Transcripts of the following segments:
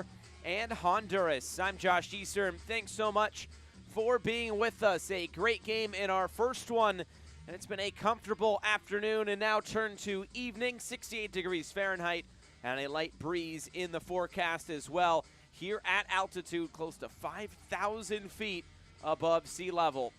Salvador and Honduras. I'm Josh Easter, and thanks so much for being with us. A great game in our first one, and it's been a comfortable afternoon and now turned to evening, 68 degrees Fahrenheit, and a light breeze in the forecast as well here at altitude close to 5,000 feet above sea level.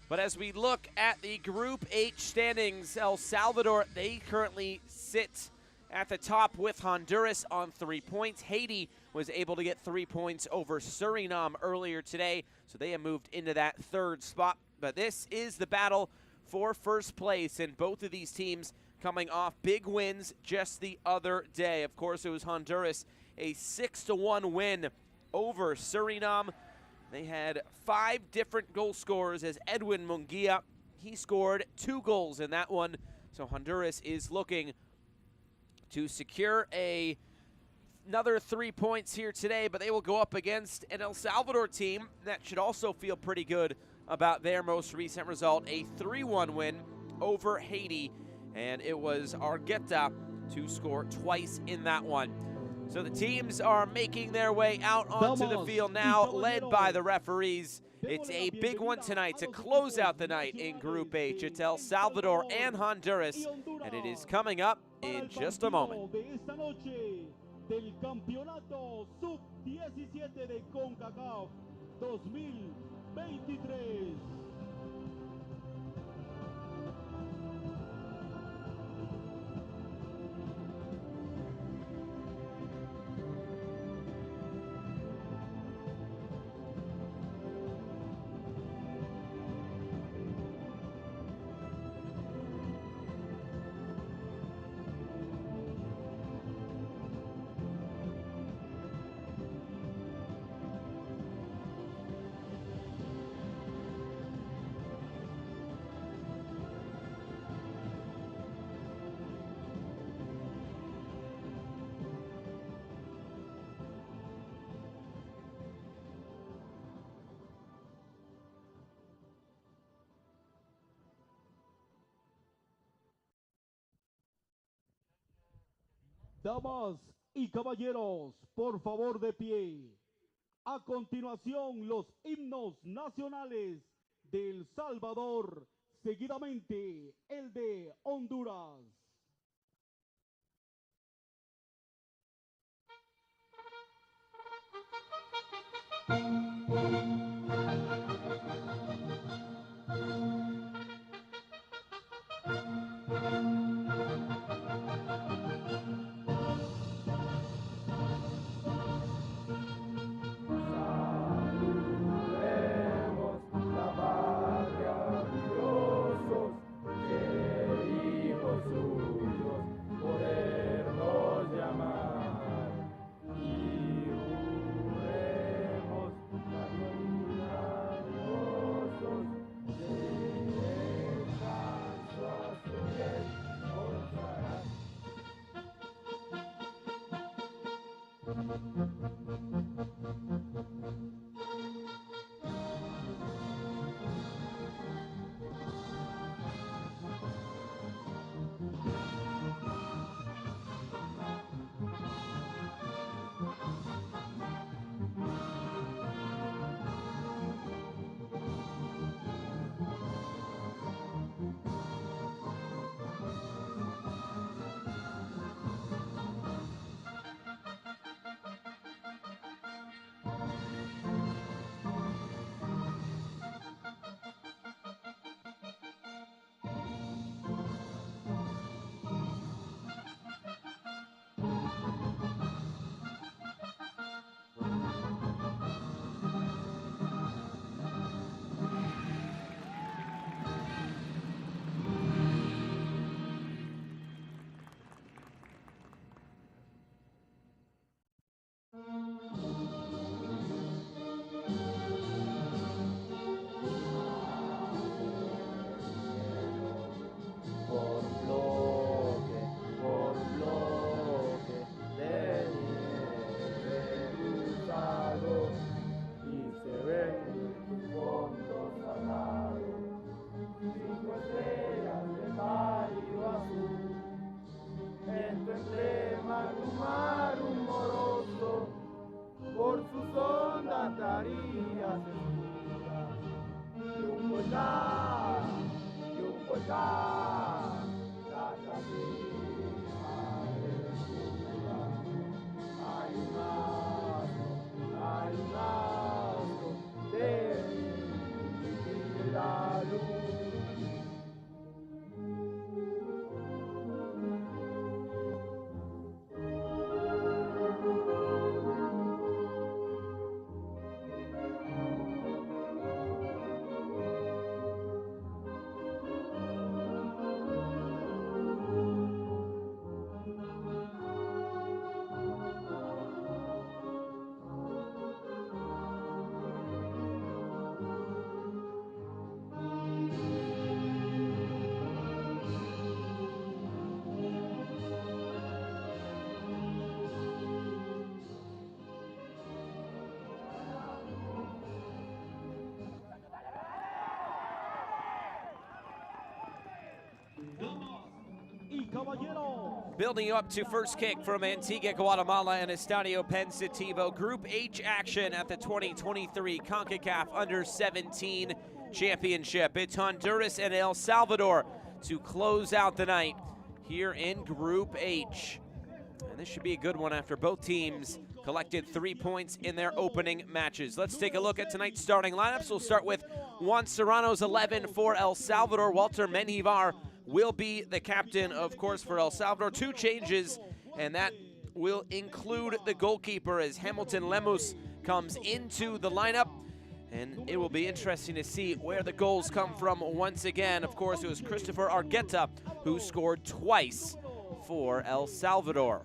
But as we look at the Group H standings, El Salvador, they currently sit at the top with Honduras on 3 points. Haiti was able to get 3 points over Suriname earlier today, so they have moved into that third spot. But this is the battle for first place, and both of these teams coming off big wins just the other day. Of course, it was Honduras, a 6-1 win over Suriname. They had 5 different goal scorers as Edwin Munguia. He scored 2 goals in that one. So Honduras is looking to secure another 3 points here today, but they will go up against an El Salvador team that should also feel pretty good about their most recent result, a 3-1 win over Haiti. And it was Argueta to score twice in that one. So the teams are making their way out onto the field now, led by the referees. It's a big one tonight to close out the night in Group H. It's El Salvador and Honduras, and it is coming up in just a moment. Del campeonato sub-17 de Concacaf 2023. Damas y caballeros, por favor de pie. A continuación, los himnos nacionales de El Salvador, seguidamente el de Honduras. por sus hondas tarillas escuras. Yumpolá, la camina hermosura. Hay un astro de la luz. Y caballeros, Building you up to first kick from Antigua, Guatemala and Estadio Pensativo. Group H action at the 2023 Concacaf Under-17 Championship. It's Honduras and El Salvador to close out the night here in Group H. And this should be a good one after both teams collected 3 points in their opening matches. Let's take a look at tonight's starting lineups. We'll start with Juan Serrano's 11 for El Salvador. Walter Menjivar will be the captain, of course, for El Salvador. 2 changes, and that will include the goalkeeper as Hamilton Lemus comes into the lineup. And it will be interesting to see where the goals come from once again. Of course, it was Christopher Argueta who scored twice for El Salvador.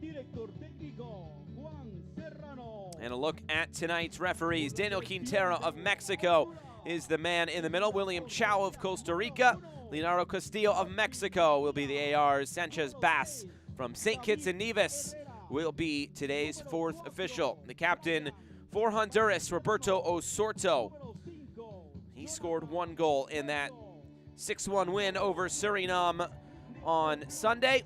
director técnico Juan Serrano. And a look at tonight's referees. Daniel Quintero of Mexico is the man in the middle. William Chow of Costa Rica. Leonardo Castillo of Mexico will be the ARs. Sanchez Bass from St. Kitts and Nevis will be today's 4th official. The captain for Honduras, Roberto Osorto. He scored 1 goal in that 6-1 win over Suriname on Sunday.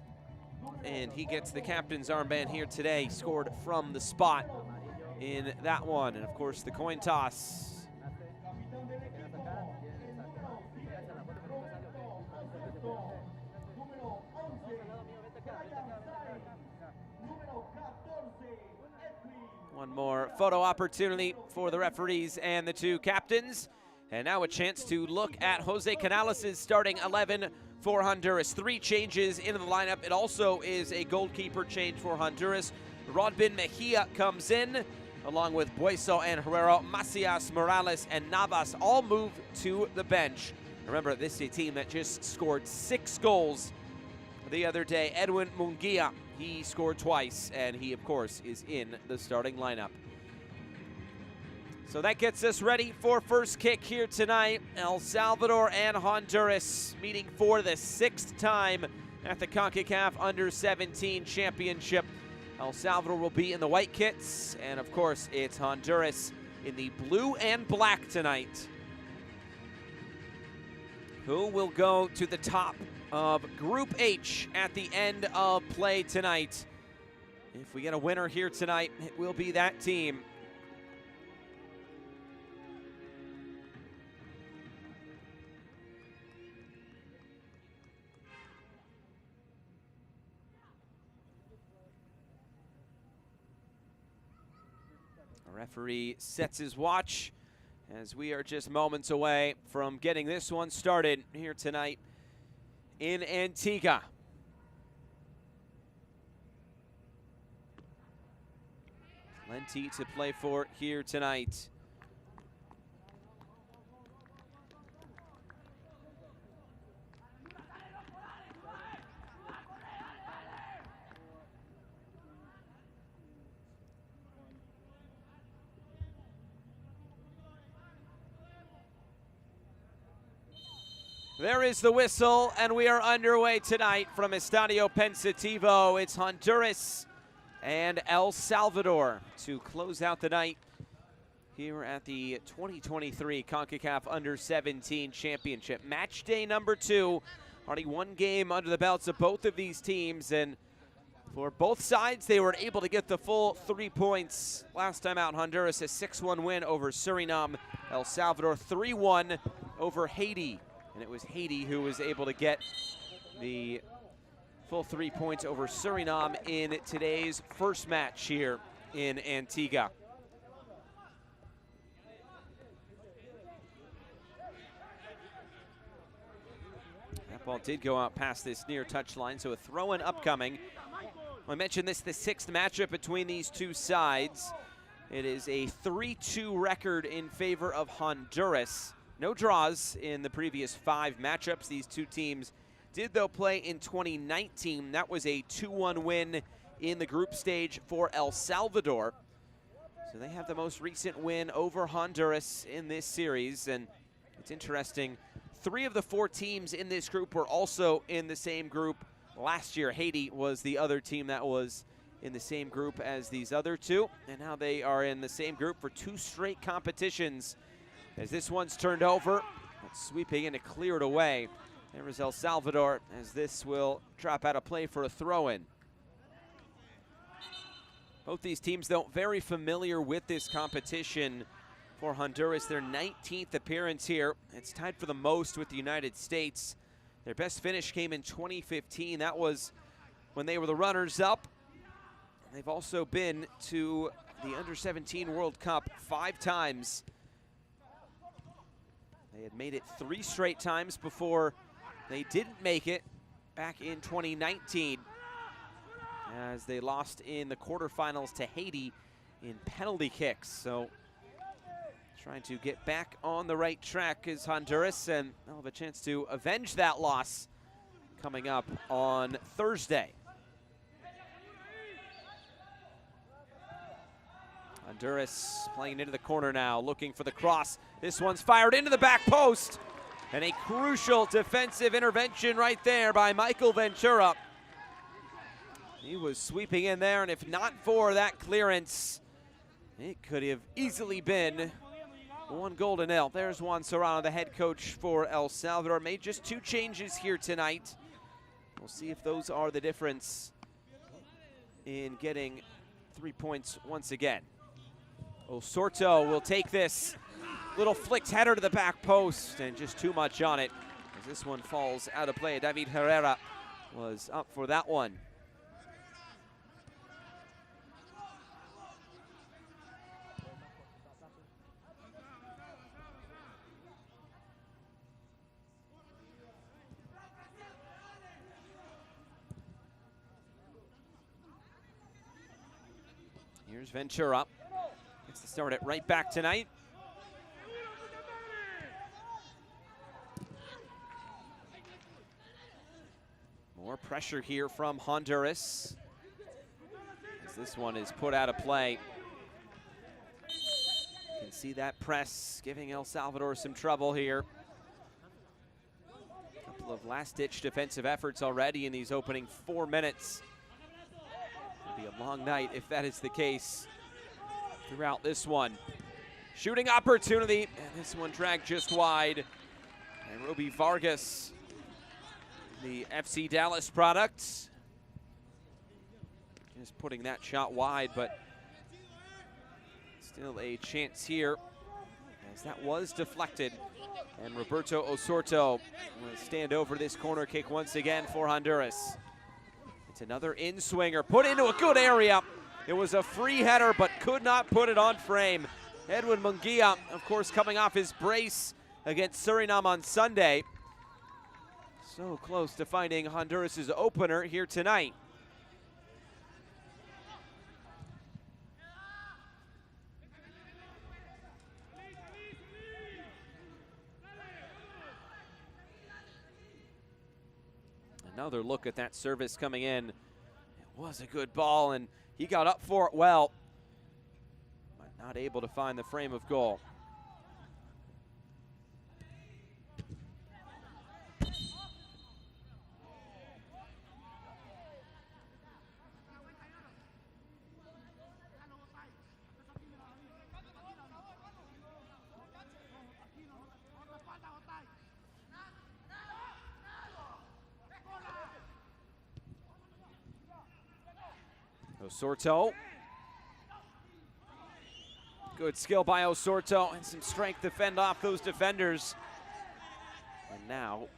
And he gets the captain's armband here today. He scored from the spot in that one. And of course, the coin toss. One more photo opportunity for the referees and the 2 captains. And now a chance to look at Jose Canales' starting 11 for Honduras. 3 changes into the lineup. It also is a goalkeeper change for Honduras. Rodbin Mejia comes in, along with Bueso and Herrero. Macias, Morales, and Navas all move to the bench. Remember, this is a team that just scored 6 goals the other day. Edwin Munguia, he scored twice, and he, of course, is in the starting lineup. So that gets us ready for first kick here tonight. El Salvador and Honduras meeting for the 6th time at the Concacaf Under-17 Championship. El Salvador will be in the white kits, and of course, it's Honduras in the blue and black tonight. Who will go to the top of Group H at the end of play tonight? If we get a winner here tonight, it will be that team. Referee sets his watch as we are just moments away from getting this one started here tonight in Antigua. Plenty to play for here tonight. There is the whistle, and we are underway tonight from Estadio Pensativo. It's Honduras and El Salvador to close out the night here at the 2023 Concacaf Under-17 Championship. Match day number 2. Already 1 game under the belts of both of these teams, and For both sides, they were able to get the full 3 points. Last time out, Honduras a 6-1 win over Suriname. El Salvador 3-1 over Haiti. And it was Haiti who was able to get the full 3 points over Suriname in today's first match here in Antigua. That ball did go out past this near touchline, so a throw-in upcoming. I mentioned this, the sixth matchup between these two sides. It is a 3-2 record in favor of Honduras. No draws in the previous 5 matchups. These two teams did, though, play in 2019. That was a 2-1 win in the group stage for El Salvador. So they have the most recent win over Honduras in this series. And it's interesting, 3 of the 4 teams in this group were also in the same group last year. Haiti was the other team that was in the same group as these other two. And now they are in the same group for 2 straight competitions. As this one's turned over, sweeping in to clear it away. There was El Salvador, as this will drop out of play for a throw-in. Both these teams, though, very familiar with this competition. For Honduras, their 19th appearance here. It's tied for the most with the United States. Their best finish came in 2015. That was when they were the runners-up. They've also been to the Under-17 World Cup 5 times. They had made it 3 straight times before they didn't make it back in 2019, as they lost in the quarterfinals to Haiti in penalty kicks. So trying to get back on the right track is Honduras, and they'll have a chance to avenge that loss coming up on Thursday. Honduras playing into the corner now, looking for the cross. This one's fired into the back post, and a crucial defensive intervention right there by Michael Ventura. He was sweeping in there, and if not for that clearance, it could have easily been 1-0. There's Juan Serrano, the head coach for El Salvador. Made just 2 changes here tonight. We'll see if those are the difference in getting 3 points once again. Osorto will take this. Little flicked header to the back post, and just too much on it, as this one falls out of play. David Herrera was up for that one. Here's Ventura. Gets to start it right back tonight. More pressure here from Honduras, as this one is put out of play. You can see that press giving El Salvador some trouble here. A couple of last-ditch defensive efforts already in these opening 4 minutes. It'll be a long night if that is the case throughout this one. Shooting opportunity, and this one dragged just wide. And Roby Vargas, the FC Dallas product, just putting that shot wide, but still a chance here, as that was deflected. And Roberto Osorto will stand over this corner kick once again for Honduras. It's another in-swinger, put into a good area. It was a free header, but could not put it on frame. Edwin Munguia, of course, coming off his brace against Suriname on Sunday. So close to finding Honduras' opener here tonight. Another look at that service coming in. It was a good ball, and he got up for it well, but not able to find the frame of goal. Osorto. Good skill by Osorto and some strength to fend off those defenders. And now,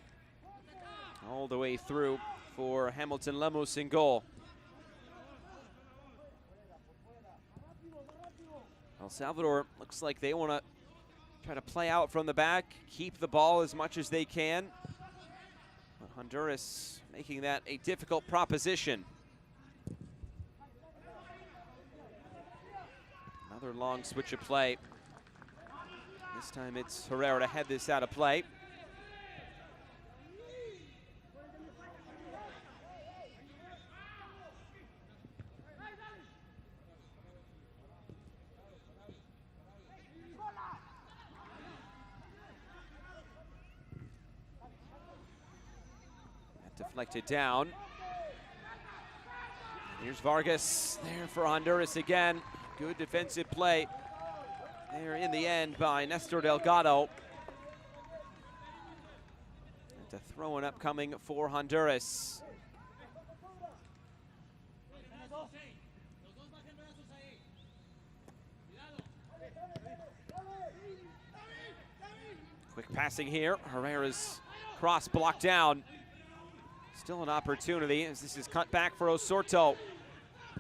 all the way through for Hamilton Lemos in goal. El Salvador looks like they want to try to play out from the back, keep the ball as much as they can. But Honduras making that a difficult proposition. Another long switch of play. This time it's Herrera to head this out of play. Deflected down. Here's Vargas there for Honduras again. Good defensive play there in the end by Nestor Delgado. And a throw-in upcoming for Honduras. Quick passing here. Herrera's cross blocked down. Still an opportunity as this is cut back for Osorto.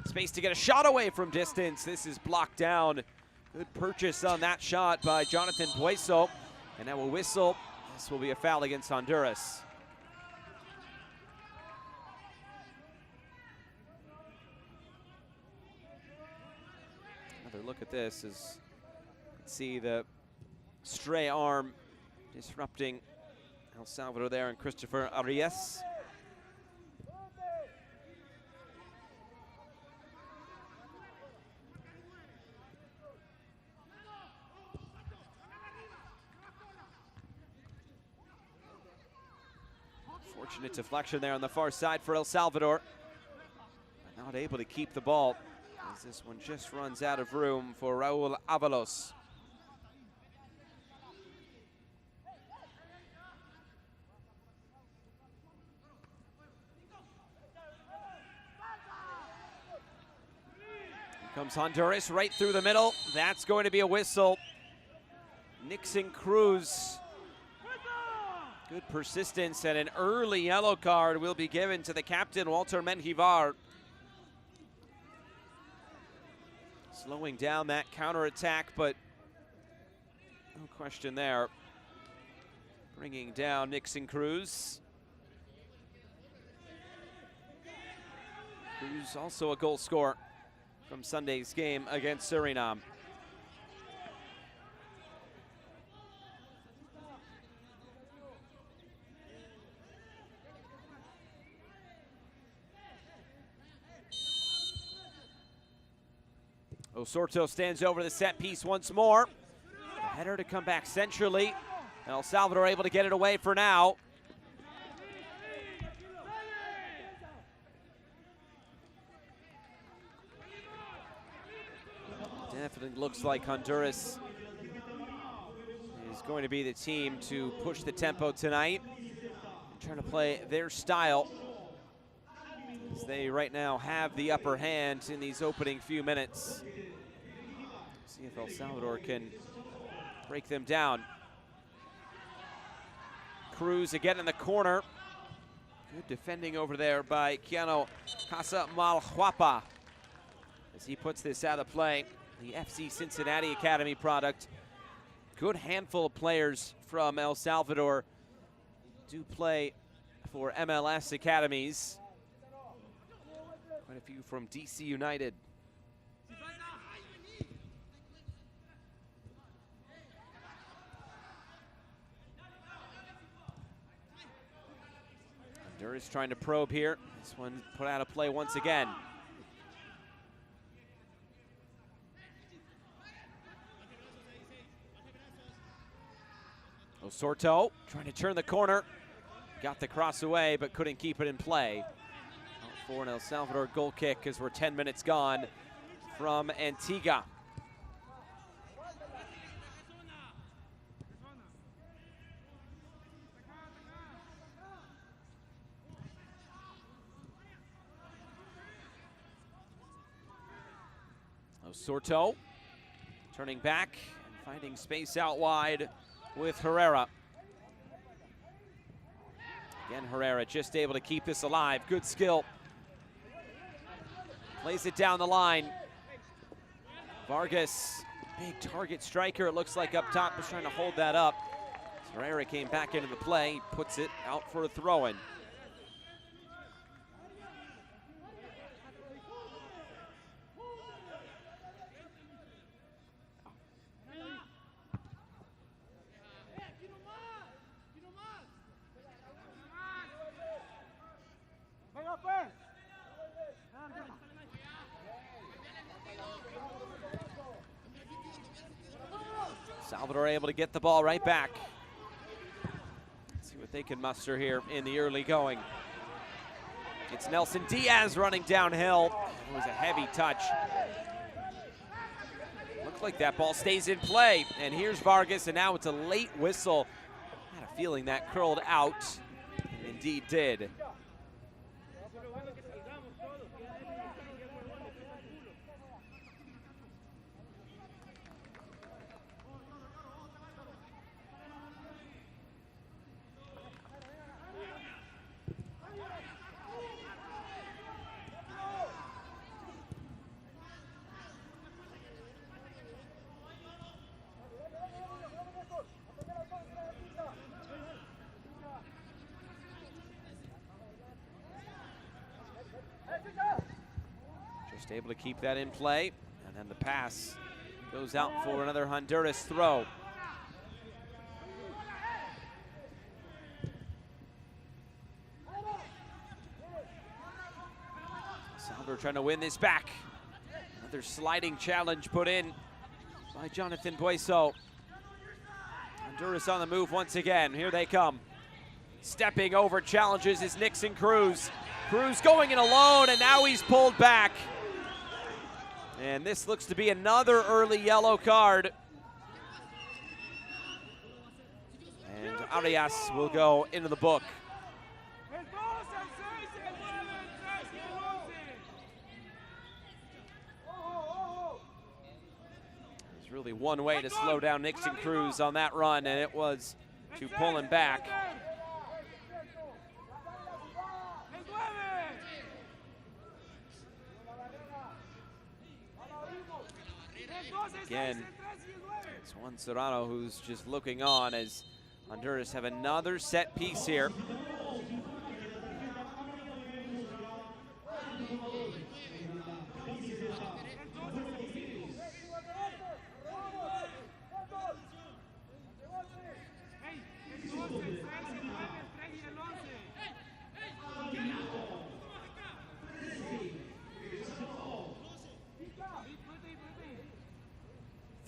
Space to get a shot away from distance. This is blocked down. Good purchase on that shot by Jonathan Bueso. And now a whistle. This will be a foul against Honduras. Another look at this as you can see the stray arm disrupting El Salvador there and Christopher Arias. Fortunate deflection there on the far side for El Salvador. But not able to keep the ball as this one just runs out of room for Raul Avalos. Here comes Honduras right through the middle. That's going to be a whistle. Nixon Cruz. Good persistence, and an early yellow card will be given to the captain, Walter Menjivar. Slowing down that counterattack, but no question there. Bringing down Nixon Cruz. Cruz also a goal scorer from Sunday's game against Suriname. Osorto stands over the set piece once more. The header to come back centrally. El Salvador able to get it away for now. Definitely looks like Honduras is going to be the team to push the tempo tonight. Trying to play their style, as they right now have the upper hand in these opening few minutes. See if El Salvador can break them down. Cruz again in the corner. Good defending over there by Keanu Casamalhuapa as he puts this out of play. The FC Cincinnati Academy product. Good handful of players from El Salvador do play for MLS academies. Quite a few from DC United. Honduras trying to probe here. This one put out of play once again. Osorto trying to turn the corner. Got the cross away, but couldn't keep it in play. Out for an El Salvador goal kick as we're 10 minutes gone from Antigua. Sorto turning back and finding space out wide with Herrera. Again, Herrera just able to keep this alive. Good skill. Plays it down the line. Vargas, big target striker, it looks like up top, was trying to hold that up. Herrera came back into the play, puts it out for a throw-in. Salvador able to get the ball right back. Let's see what they can muster here in the early going. It's Nelson Diaz running downhill. It was a heavy touch. Looks like that ball stays in play. And here's Vargas, and now it's a late whistle. I had a feeling that curled out. And indeed did. Just able to keep that in play, and then the pass goes out for another Honduras throw. Salvador trying to win this back. Another sliding challenge put in by Jonathan Bueso. Honduras on the move once again. Here they come. Stepping over challenges is Nixon Cruz. Cruz going in alone, and now he's pulled back. And this looks to be another early yellow card. And Arias will go into the book. There's really one way to slow down Nixon Cruz on that run, and it was to pull him back. Again, it's Juan Serrano who's just looking on as Honduras have another set piece here.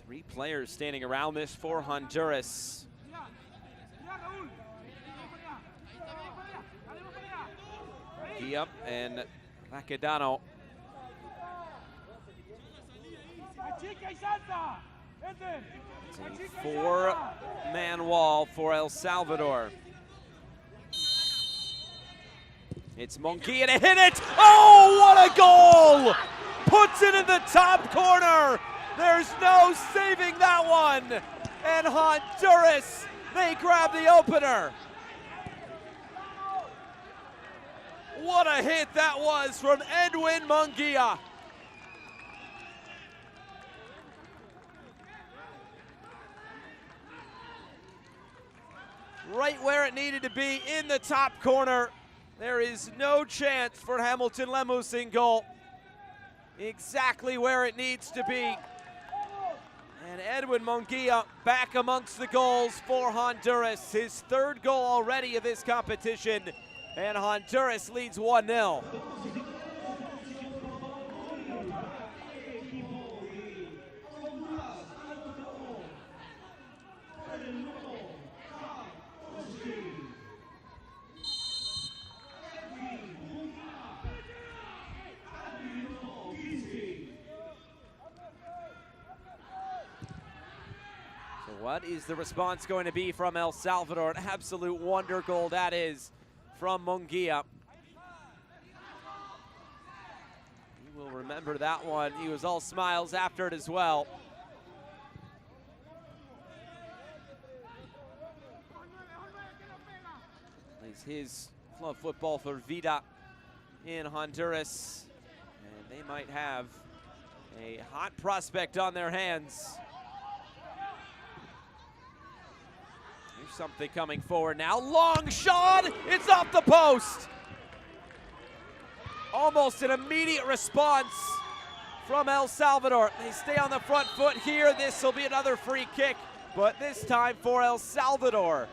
Three players standing around this for Honduras. Guia and Raquedano. It's a four-man wall for El Salvador. It's Munguia to hit it. Oh, what a goal! Puts it in the top corner. There's no saving that one. And Honduras, they grab the opener. What a hit that was from Edwin Munguia. Right where it needed to be, in the top corner. There is no chance for Hamilton Lemus in goal. Exactly where it needs to be. And Edwin Munguia back amongst the goals for Honduras. His third goal already of this competition. And Honduras leads 1-0. What is the response going to be from El Salvador? An absolute wonder goal that is from Munguia. You will remember Remember that one. He was all smiles after it as well. Plays his club football for Vida in Honduras. And they might have a hot prospect on their hands. Here's something coming forward now. Long shot! It's off the post! Almost an immediate response from El Salvador. They stay on the front foot here. This will be another free kick, but this time for El Salvador.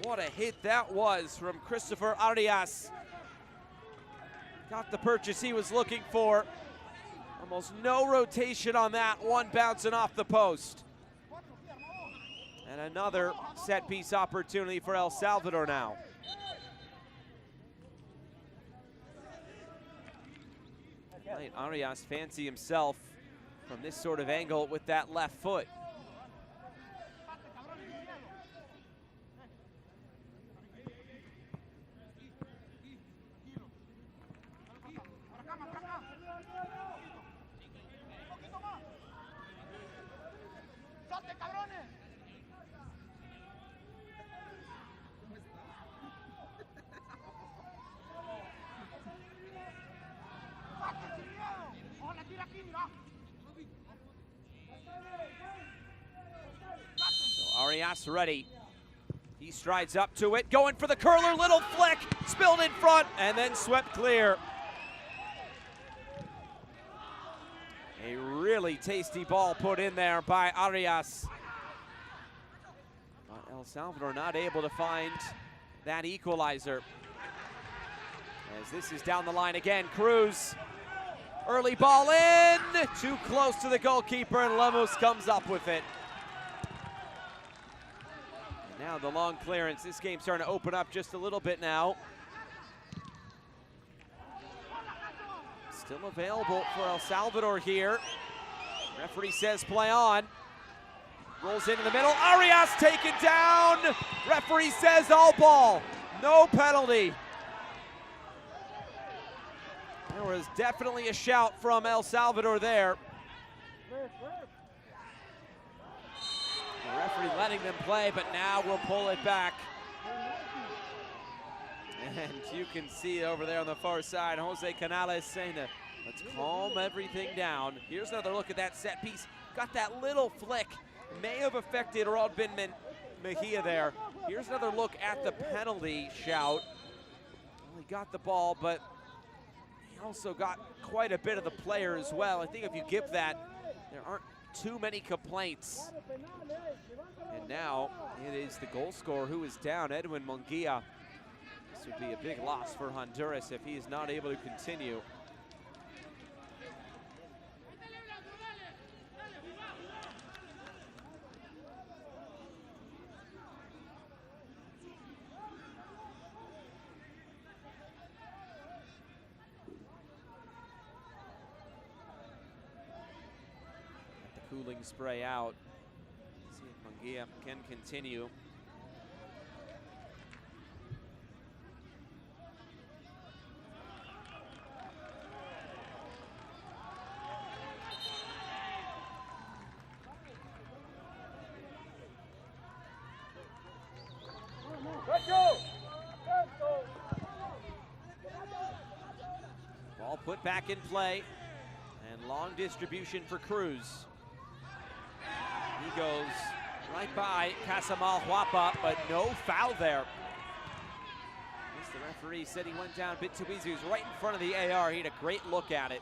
What a hit that was from Christopher Arias. Got the purchase he was looking for. Almost no rotation on that one, bouncing off the post. And another set piece opportunity for El Salvador now. Right, Arias fancy himself from this sort of angle with that left foot. Arias ready. He strides up to it, going for the curler, little flick, spilled in front, and then swept clear. A really tasty ball put in there by Arias. But El Salvador not able to find that equalizer. As this is down the line again, Cruz. Early ball in, too close to the goalkeeper, and Lemus comes up with it. Now the long clearance. This game's starting to open up just a little bit now. Still available for El Salvador here. Referee says play on. Rolls into the middle. Arias taken down. Referee says all ball. No penalty. There was definitely a shout from El Salvador there. The referee letting them play, but now we'll pull it back. And you can see over there on the far side, Jose Canales saying, let's calm everything down. Here's another look at that set piece. Got that little flick. May have affected Raul Binman Mejia there. Here's another look at the penalty shout. Well, he got the ball, but he also got quite a bit of the player as well. I think if you give that, there aren't too many complaints. And now it is the goal scorer who is down, Edwin Munguia. This would be a big loss for Honduras if he is not able to continue. Cooling spray out. See if Munguia can continue. Ball put back in play, and long distribution for Cruz. He goes right by Casamal Huapa, but no foul there. The referee said he went down a bit too easy. He was right in front of the AR. He had a great look at it.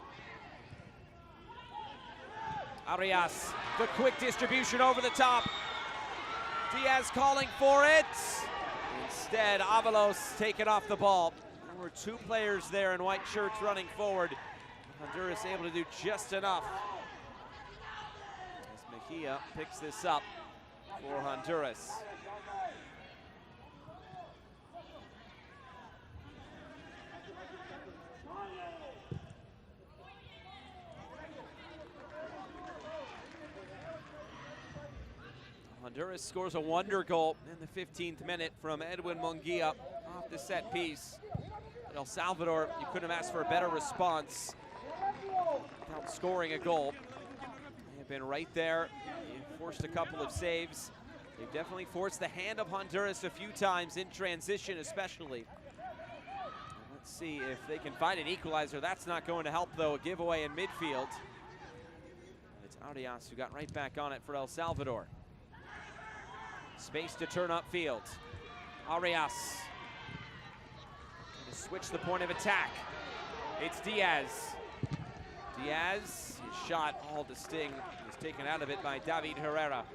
Arias, the quick distribution over the top. Diaz calling for it. Instead, Avalos taken off the ball. There were two players there in white shirts running forward. Honduras able to do just enough. Mejia picks this up for Honduras. Honduras scores a wonder goal in the 15th minute from Edwin Munguia off the set piece. El Salvador, you couldn't have asked for a better response. scoring a goal. They have been right there. They've forced a couple of saves. They've definitely forced the hand of Honduras a few times in transition, especially. Let's see if they can find an equalizer. That's not going to help, though. A giveaway in midfield. It's Arias who got right back on it for El Salvador. Space to turn upfield. Arias. Trying to switch the point of attack. It's Diaz. Diaz, his shot, all the sting, is taken out of it by David Herrera.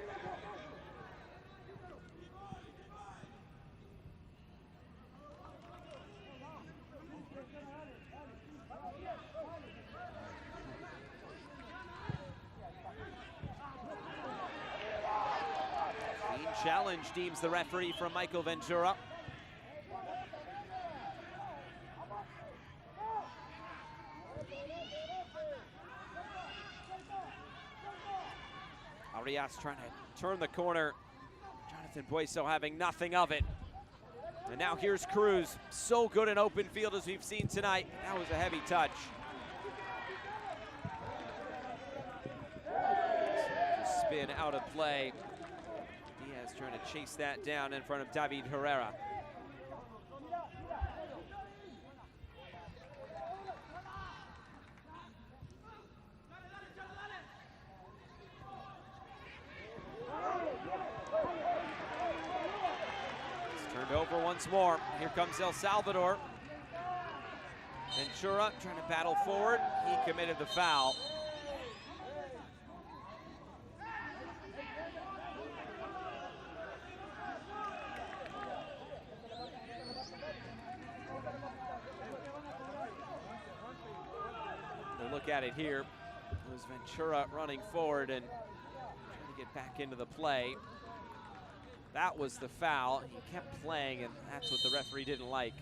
Clean challenge, deems the referee from Michael Ventura. Arias trying to turn the corner. Jonathan Bueso having nothing of it. And now here's Cruz. So good in open field as we've seen tonight. That was a heavy touch. Just spin out of play. Diaz trying to chase that down in front of David Herrera. Over once more. Here comes El Salvador. Ventura trying to battle forward. He committed the foul. We'll look at it here. It was Ventura running forward and trying to get back into the play. That was the foul. He kept playing, and that's what the referee didn't like.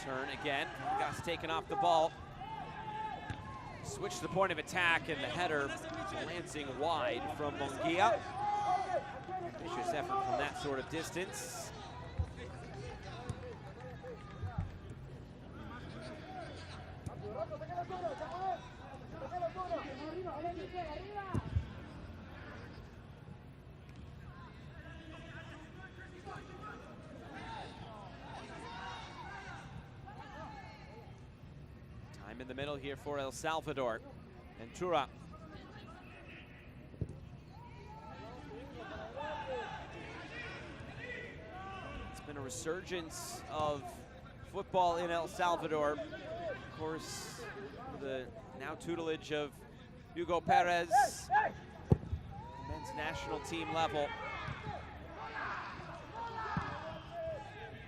Turn again. Gus taken off the ball. Switch the point of attack, and the header lancing wide from Munguia. Vicious effort from that sort of distance. In the middle here for El Salvador. Ventura. It's been a resurgence of football in El Salvador. Of course, the now tutelage of Hugo Perez, men's national team level.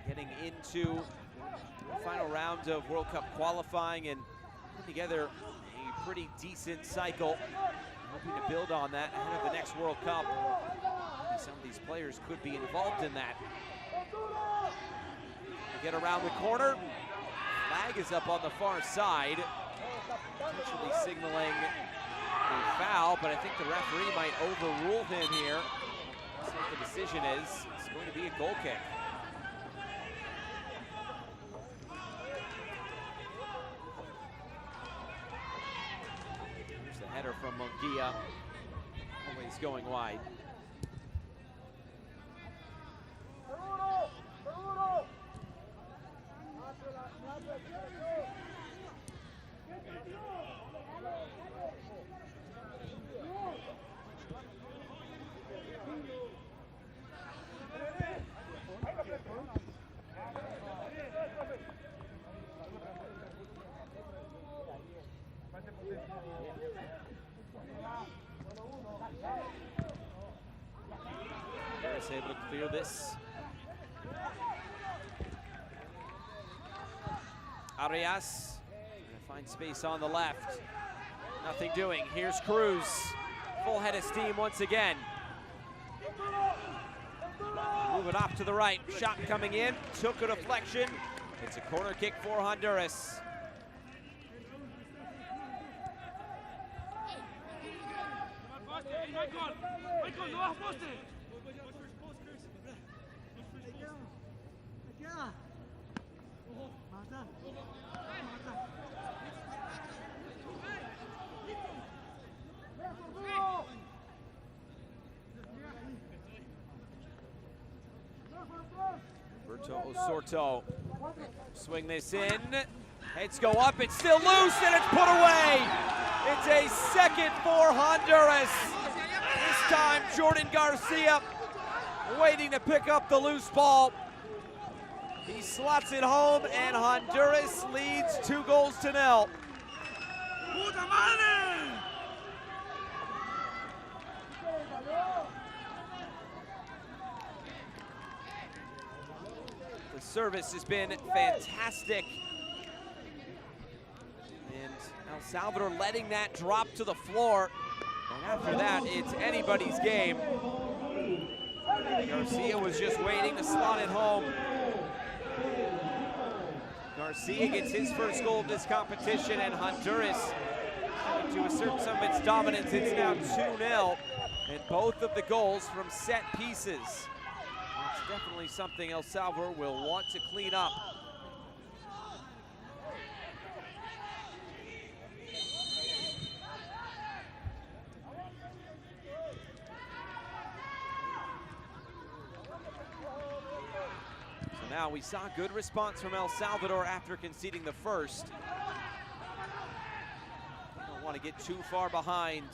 Getting into the final round of World Cup qualifying and together a pretty decent cycle. Hoping to build on that ahead of the next World Cup. Maybe some of these players could be involved in that. They get around the corner. Flag is up on the far side. Potentially signaling a foul, but I think the referee might overrule him here. That's what the decision is. It's going to be a goal kick. Header from Munguia, always going wide. Honduras able to clear this. Arias trying to find space on the left. Nothing doing. Here's Cruz. Full head of steam once again. Move it off to the right. Shot coming in. Took a deflection. It's a corner kick for Honduras. Osorto, swing this in, heads go up, it's still loose and it's put away. It's a second for Honduras. This time Jordan Garcia waiting to pick up the loose ball. He slots it home and Honduras leads 2-0. The service has been fantastic. And El Salvador letting that drop to the floor. And after that, it's anybody's game. Garcia was just waiting to slot it home. Garcia gets his first goal of this competition, and Honduras trying to assert some of its dominance. It's now 2-0, and both of the goals from set pieces. That's definitely something El Salvador will want to clean up. So now we saw good response from El Salvador after conceding the first. Don't want to get too far behind.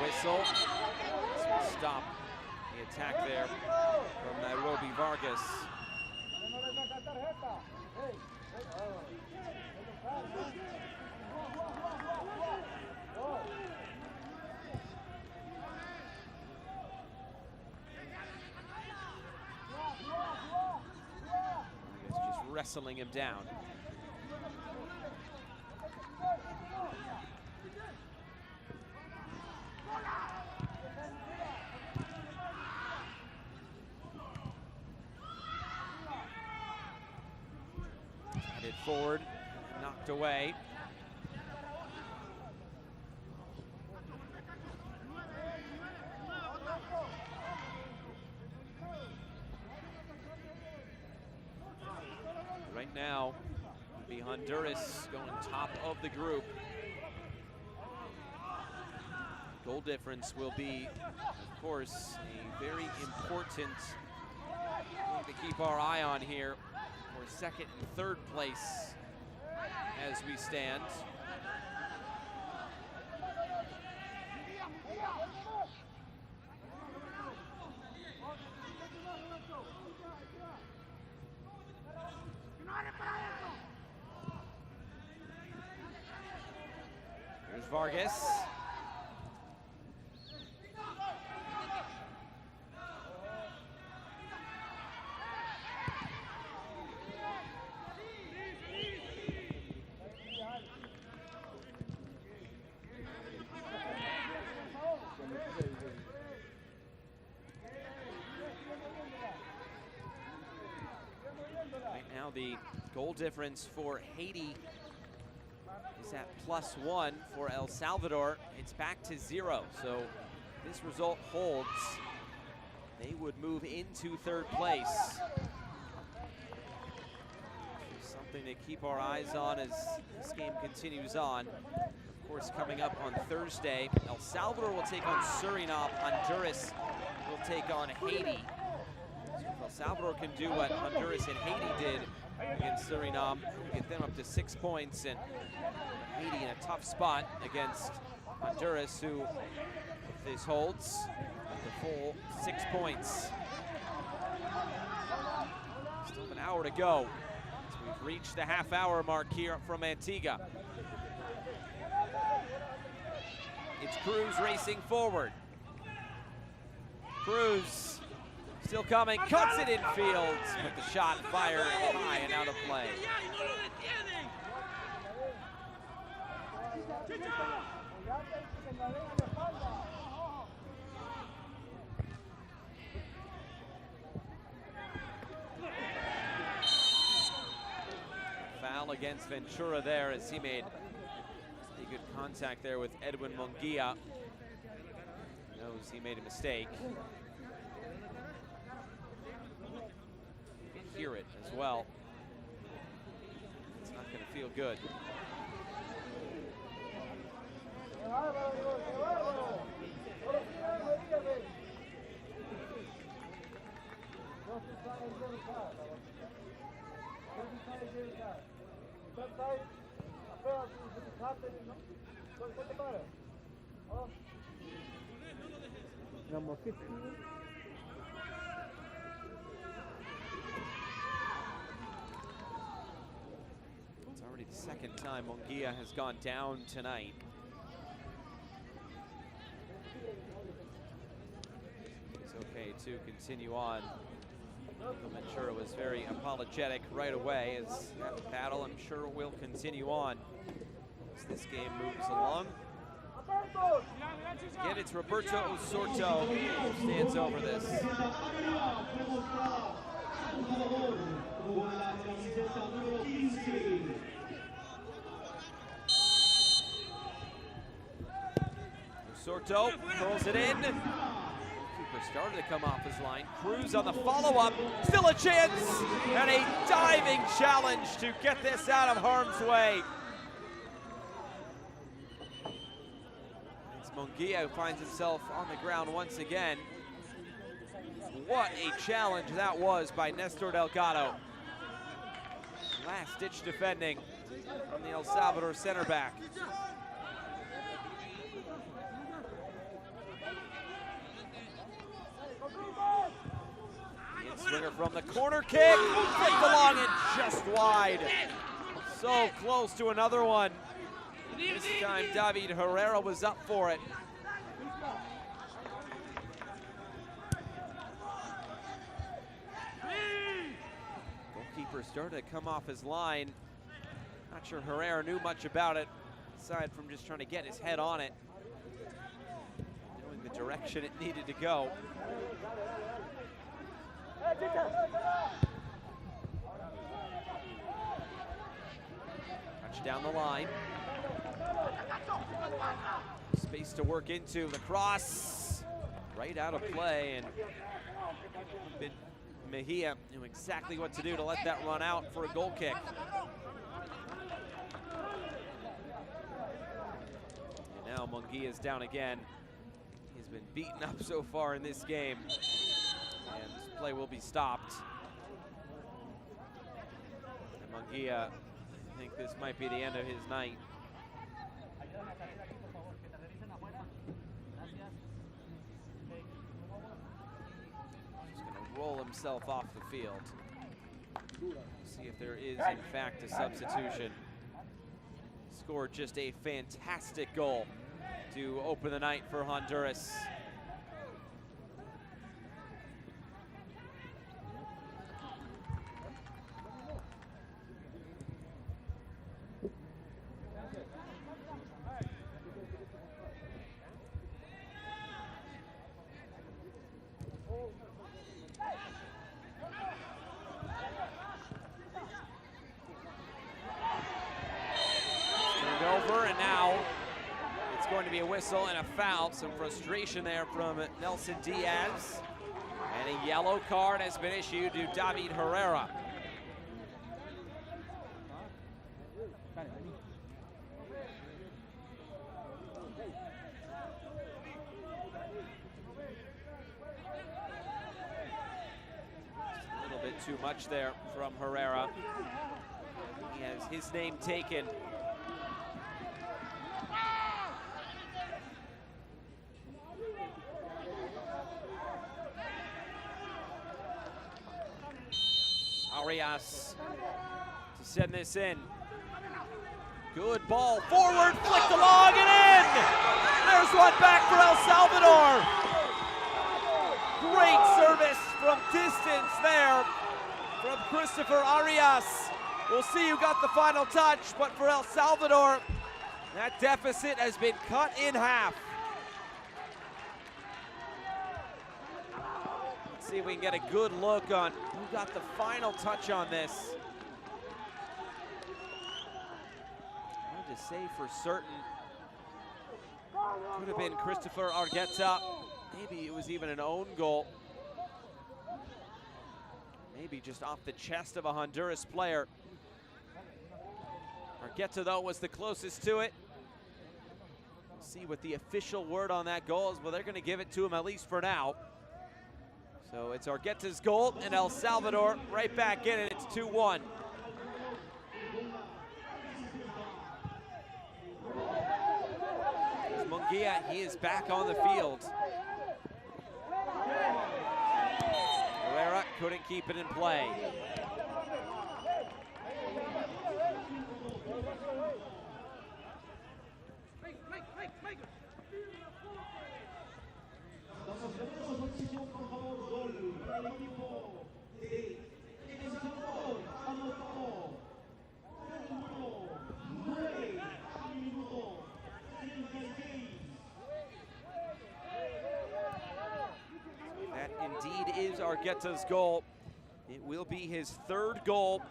This will stop the attack there from Nairobi Vargas. Vargas just wrestling him down. Forward, knocked away. Right now, the Honduras going top of the group. Goal difference will be, of course, a very important thing to keep our eye on here. For second and third place as we stand. Here's Vargas. The goal difference for Haiti is at +1. For El Salvador, it's back to 0. So this result holds, they would move into third place. Something to keep our eyes on as this game continues on. Of course, coming up on Thursday, El Salvador will take on Suriname. Honduras will take on Haiti. So if El Salvador can do what Honduras and Haiti did against Suriname, get them up to 6 points, and Haiti in a tough spot against Honduras, who, if this holds, the full 6 points. Still an hour to go. We've reached the half-hour mark here from Antigua. It's Cruz racing forward. Cruz still coming, cuts it infield, but the shot fired high and out of play. Foul against Ventura there as he made pretty good contact there with Edwin Munguia. Knows he made a mistake. You can hear it as well. It's not going to feel good. It's already the second time Munguia has gone down tonight. It's okay to continue on. Ventura was very apologetic right away as that battle, I'm sure, will continue on as this game moves along. Again, it's Roberto Osorto who stands over this. Osorto curls it in. Keeper started to come off his line. Cruz on the follow-up. Still a chance and a diving challenge to get this out of harm's way. Munguia, who finds himself on the ground once again. What a challenge that was by Nestor Delgado. Last-ditch defending from the El Salvador center back. The in-swinger from the corner kick. Flicked along and just wide. So close to another one. This time, David Herrera was up for it. Goalkeeper started to come off his line. Not sure Herrera knew much about it, aside from just trying to get his head on it, knowing the direction it needed to go. Touch down the line. Space to work into, the cross right out of play, and Mejia knew exactly what to do to let that run out for a goal kick. And now Munguia is down again. He's been beaten up so far in this game, and play will be stopped. And Munguia, I think this might be the end of his night. Roll himself off the field. See if there is, in fact, a substitution. Scored just a fantastic goal to open the night for Honduras. Whistle and a foul, some frustration there from Nelson Diaz, and a yellow card has been issued to David Herrera. Just a little bit too much there from Herrera. He has his name taken. Arias to send this in. Good ball forward, flicked along and in! There's one back for El Salvador. Great service from distance there from Christopher Arias. We'll see who got the final touch, but for El Salvador, that deficit has been cut in half. Let's see if we can get a good look on who got the final touch on this. Hard to say for certain. Could have been Christopher Argueta. Maybe it was even an own goal. Maybe just off the chest of a Honduras player. Argueta, though, was the closest to it. We'll see what the official word on that goal is. Well, they're going to give it to him, at least for now. So it's Argueta's goal, and El Salvador right back in it. It's 2-1. Munguia, he is back on the field. Herrera couldn't keep it in play. Indeed is Argueta's goal. It will be his third goal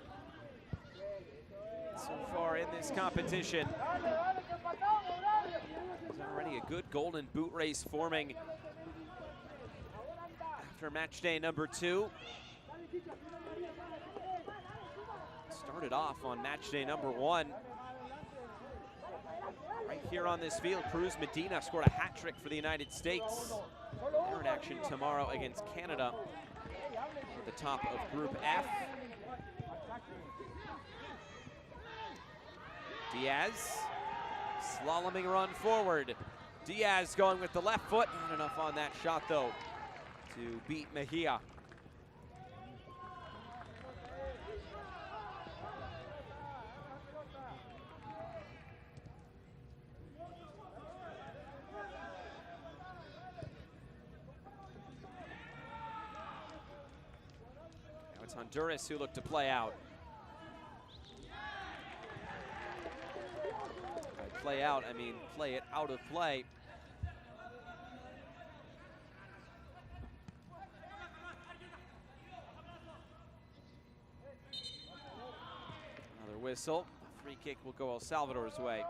so far in this competition. There's already a good golden boot race forming after match day number 2. Started off on match day number 1. Right here on this field, Cruz Medina scored a hat trick for the United States. They're in action tomorrow against Canada at the top of Group F. Diaz, slaloming run forward. Diaz going with the left foot. Not enough on that shot, though, to beat Mejia. Honduras who look to play out. By play out, I mean play it out of play. Another whistle. Free kick will go El Salvador's way.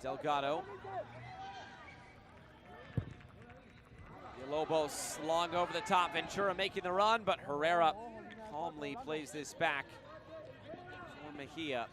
Delgado. Villalobos long over the top. Ventura making the run, but Herrera calmly plays this back for Mejia.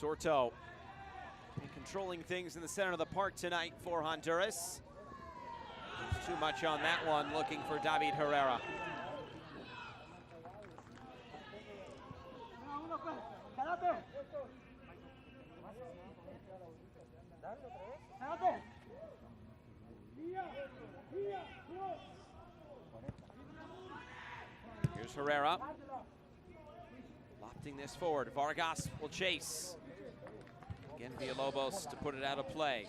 Sorto controlling things in the center of the park tonight for Honduras. There's too much on that one, looking for David Herrera. Here's Herrera. Lofting this forward. Vargas will chase. Again, Villalobos to put it out of play.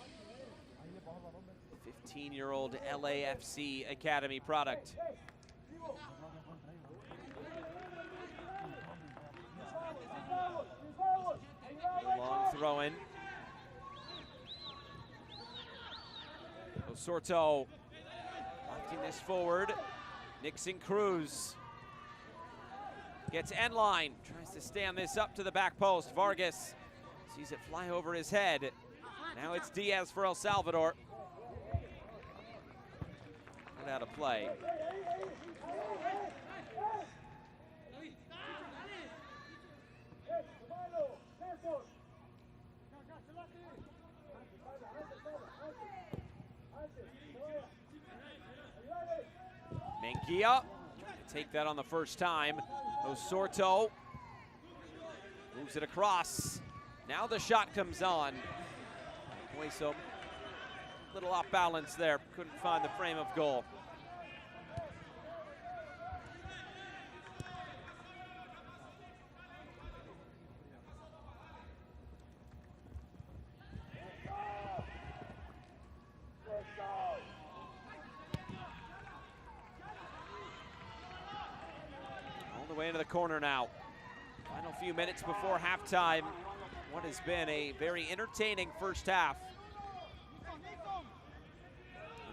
15-year-old LAFC Academy product. Long throw in. Osorto lofting this forward. Nixon Cruz gets end line, tries to stand this up to the back post. Vargas sees it fly over his head. Now it's Diaz for El Salvador. Put out of play. Mengia, trying to take that on the first time. Osorto moves it across. Now the shot comes on. Hueso, a little off balance there. Couldn't find the frame of goal. Way into the corner now. Final few minutes before halftime. What has been a very entertaining first half.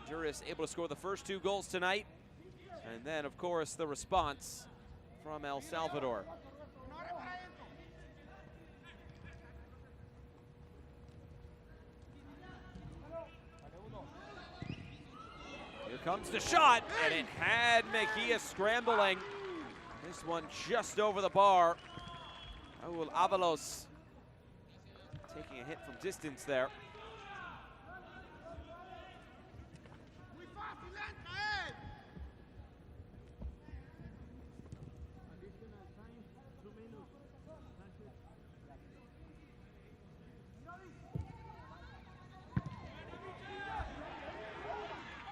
Honduras able to score the first 2 goals tonight. And then, of course, the response from El Salvador. Here comes the shot, and it had Mejia scrambling. This one just over the bar. Raul Avalos taking a hit from distance there.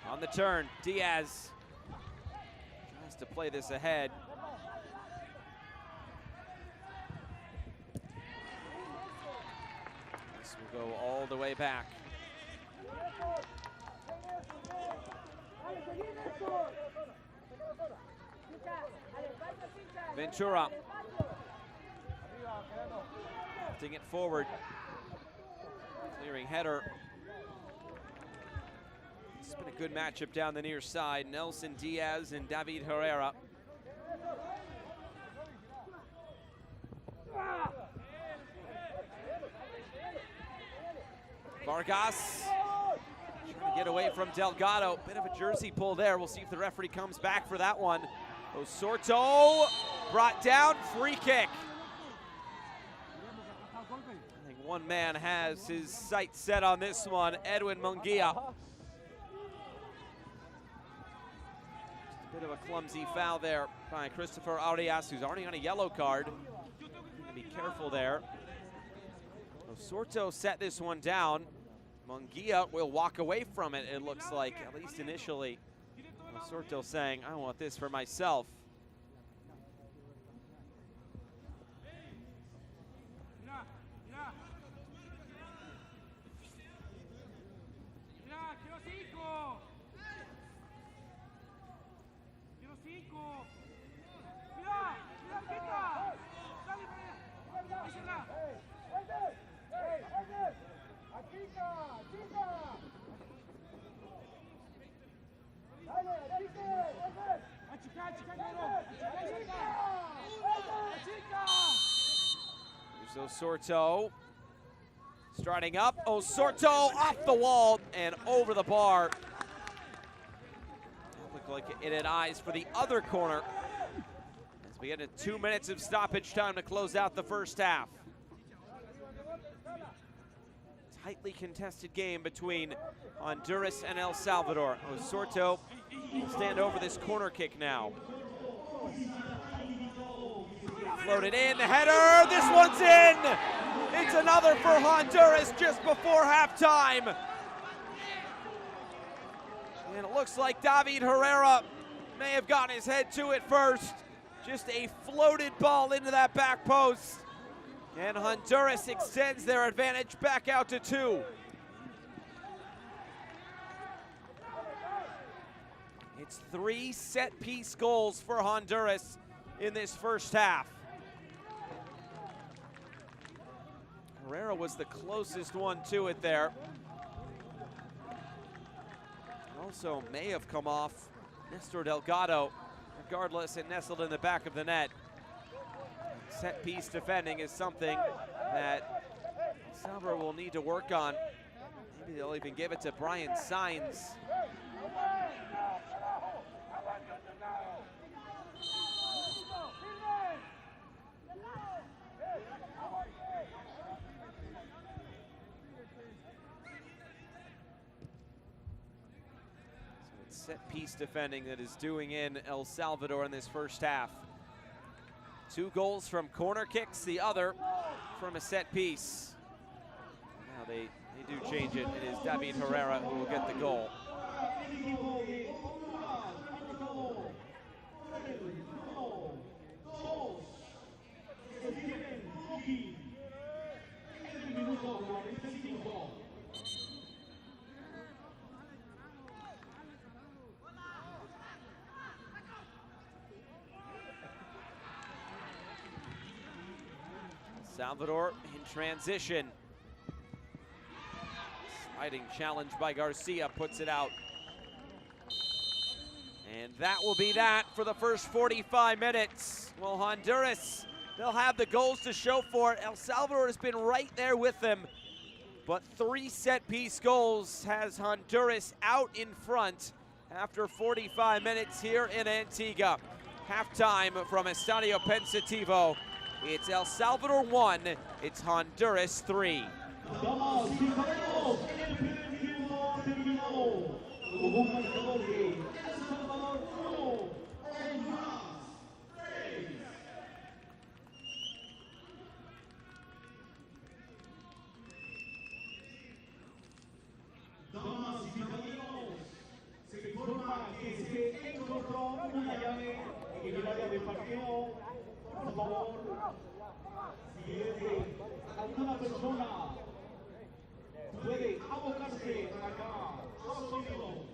On the turn, Diaz tries to play this ahead. Go all the way back. Ventura lifting it forward. Clearing header. It's been a good matchup down the near side. Nelson Diaz and David Herrera. Vargas trying to get away from Delgado. Bit of a jersey pull there. We'll see if the referee comes back for that one. Osorto brought down, free kick. I think one man has his sights set on this one, Edwin Munguia. Just a bit of a clumsy foul there by Christopher Arias, who's already on a yellow card. Be careful there. Osorto set this one down. Munguia will walk away from it, it looks like, at least initially. Osorto saying, I want this for myself. Here's Osorto starting up. Osorto off the wall and over the bar. It looked like it had eyes for the other corner as we get into 2 minutes of stoppage time to close out the first half. Tightly contested game between Honduras and El Salvador. Osorto will stand over this corner kick now. Floated in, the header, this one's in! It's another for Honduras just before halftime. And it looks like David Herrera may have gotten his head to it first. Just a floated ball into that back post. And Honduras extends their advantage back out to 2. It's 3 set-piece goals for Honduras in this first half. Herrera was the closest one to it there. Also may have come off Nestor Delgado. Regardless, it nestled in the back of the net. Set-piece defending is something that Salvador will need to work on. Maybe they'll even give it to Brian Saenz. Set-piece defending that is doing in El Salvador in this first half. 2 goals from corner kicks, the other from a set piece. Now they do change it. It is David Herrera who will get the goal. Salvador in transition. Sliding challenge by Garcia puts it out. And that will be that for the first 45 minutes. Well, Honduras, they'll have the goals to show for it. El Salvador has been right there with them. But 3 set-piece goals has Honduras out in front after 45 minutes here in Antigua. Halftime from Estadio Pensativo. It's El Salvador 1, it's Honduras 3. Si alguna persona puede abocarse acá, sonido.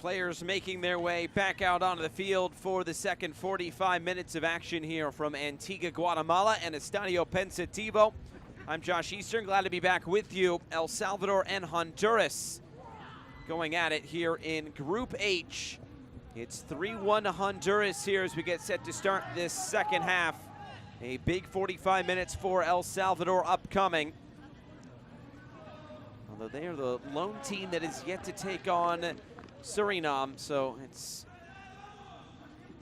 Players making their way back out onto the field for the second 45 minutes of action here from Antigua, Guatemala and Estadio Pensativo. I'm Josh Eastern, glad to be back with you. El Salvador and Honduras going at it here in Group H. It's 3-1 Honduras here as we get set to start this second half. A big 45 minutes for El Salvador upcoming. Although they are the lone team that is yet to take on Suriname, so it's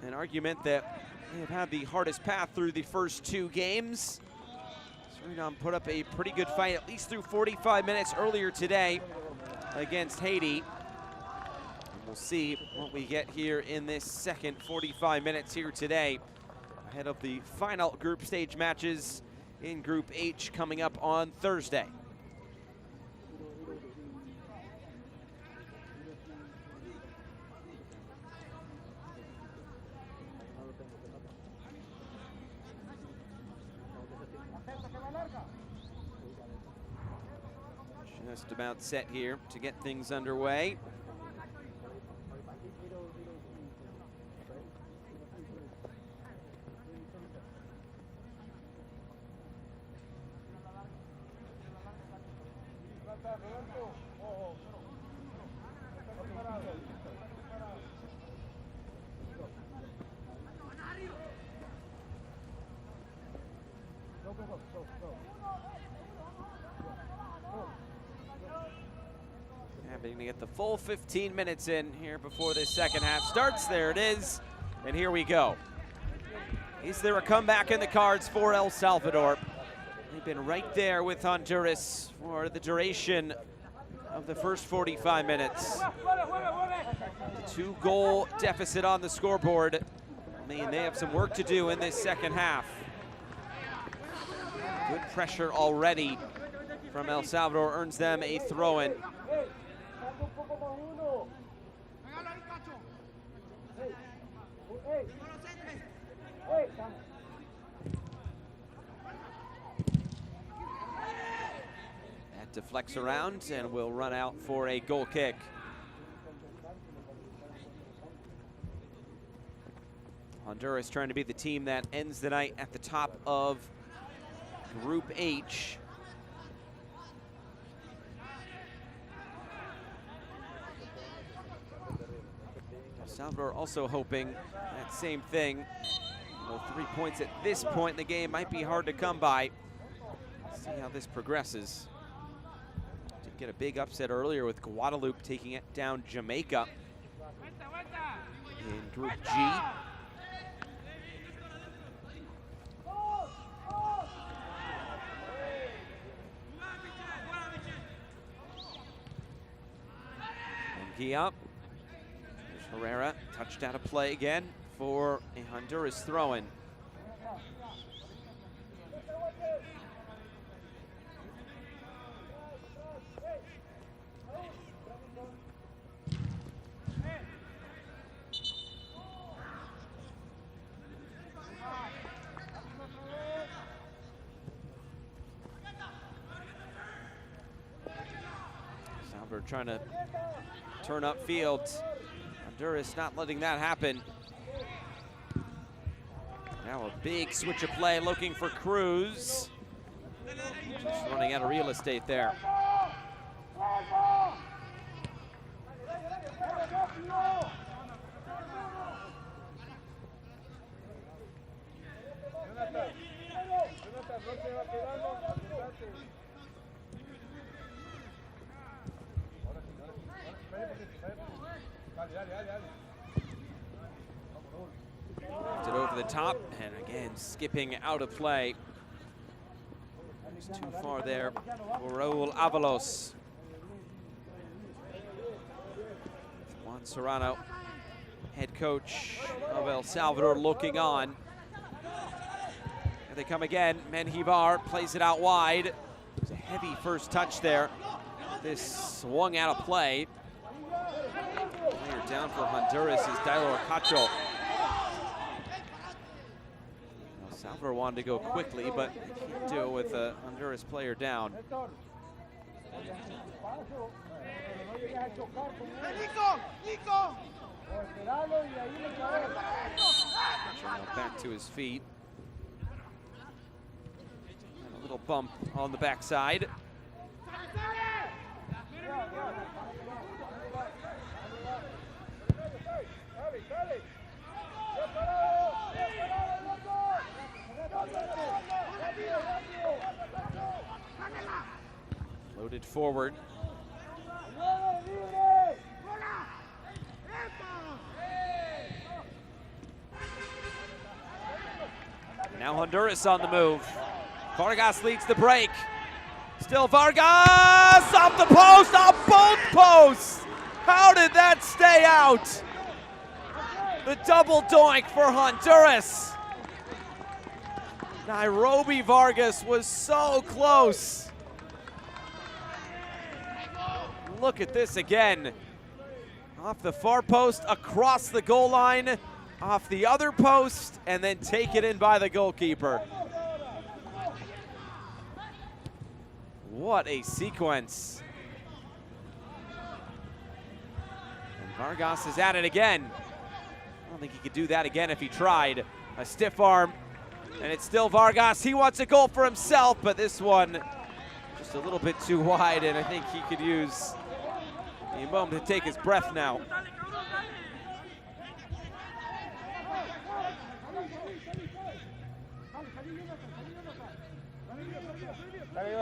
an argument that they have had the hardest path through the first two games. Suriname put up a pretty good fight, at least through 45 minutes earlier today against Haiti. And we'll see what we get here in this second 45 minutes here today, ahead of the final group stage matches in Group H coming up on Thursday. Just about set here to get things underway. Having to get the full 15 minutes in here before this second half starts. There it is, and here we go. Is there a comeback in the cards for El Salvador? They've been right there with Honduras for the duration of the first 45 minutes. Two-goal deficit on the scoreboard. I mean, they have some work to do in this second half. Good pressure already from El Salvador earns them a throw-in. That deflects around and will run out for a goal kick. Honduras trying to be the team that ends the night at the top of Group H. Salvador also hoping that same thing. Well, 3 points at this point in the game might be hard to come by. Let's see how this progresses. Did get a big upset earlier with Guadeloupe taking it down Jamaica in Group G. Up. Herrera touched out of play again for a Honduras throw-in. Salvador trying to turn upfield. Honduras not letting that happen. Now a big switch of play looking for Cruz. Just running out of real estate there. It over the top, and again, skipping out of play. It's too far there for Raul Avalos. Juan Serrano, head coach of El Salvador, looking on They come again. Menjivar plays it out wide. It's a heavy first touch there. This swung out of play. Player down for Honduras is Dailo Cacho. Salvador wanted to go quickly, but they can't do it with a Honduras player down. Back to his feet. And a little bump on the backside. Loaded forward. Now Honduras on the move. Vargas leads the break. Still Vargas off the post, off both posts. How did that stay out? The double doink for Honduras. Nairobi Vargas was so close. Look at this again. Off the far post, across the goal line, off the other post, and then taken in by the goalkeeper. What a sequence. And Vargas is at it again. I don't think he could do that again if he tried. A stiff arm, and it's still Vargas. He wants a goal for himself, but this one just a little bit too wide, and I think he could use a moment to take his breath now. Ahí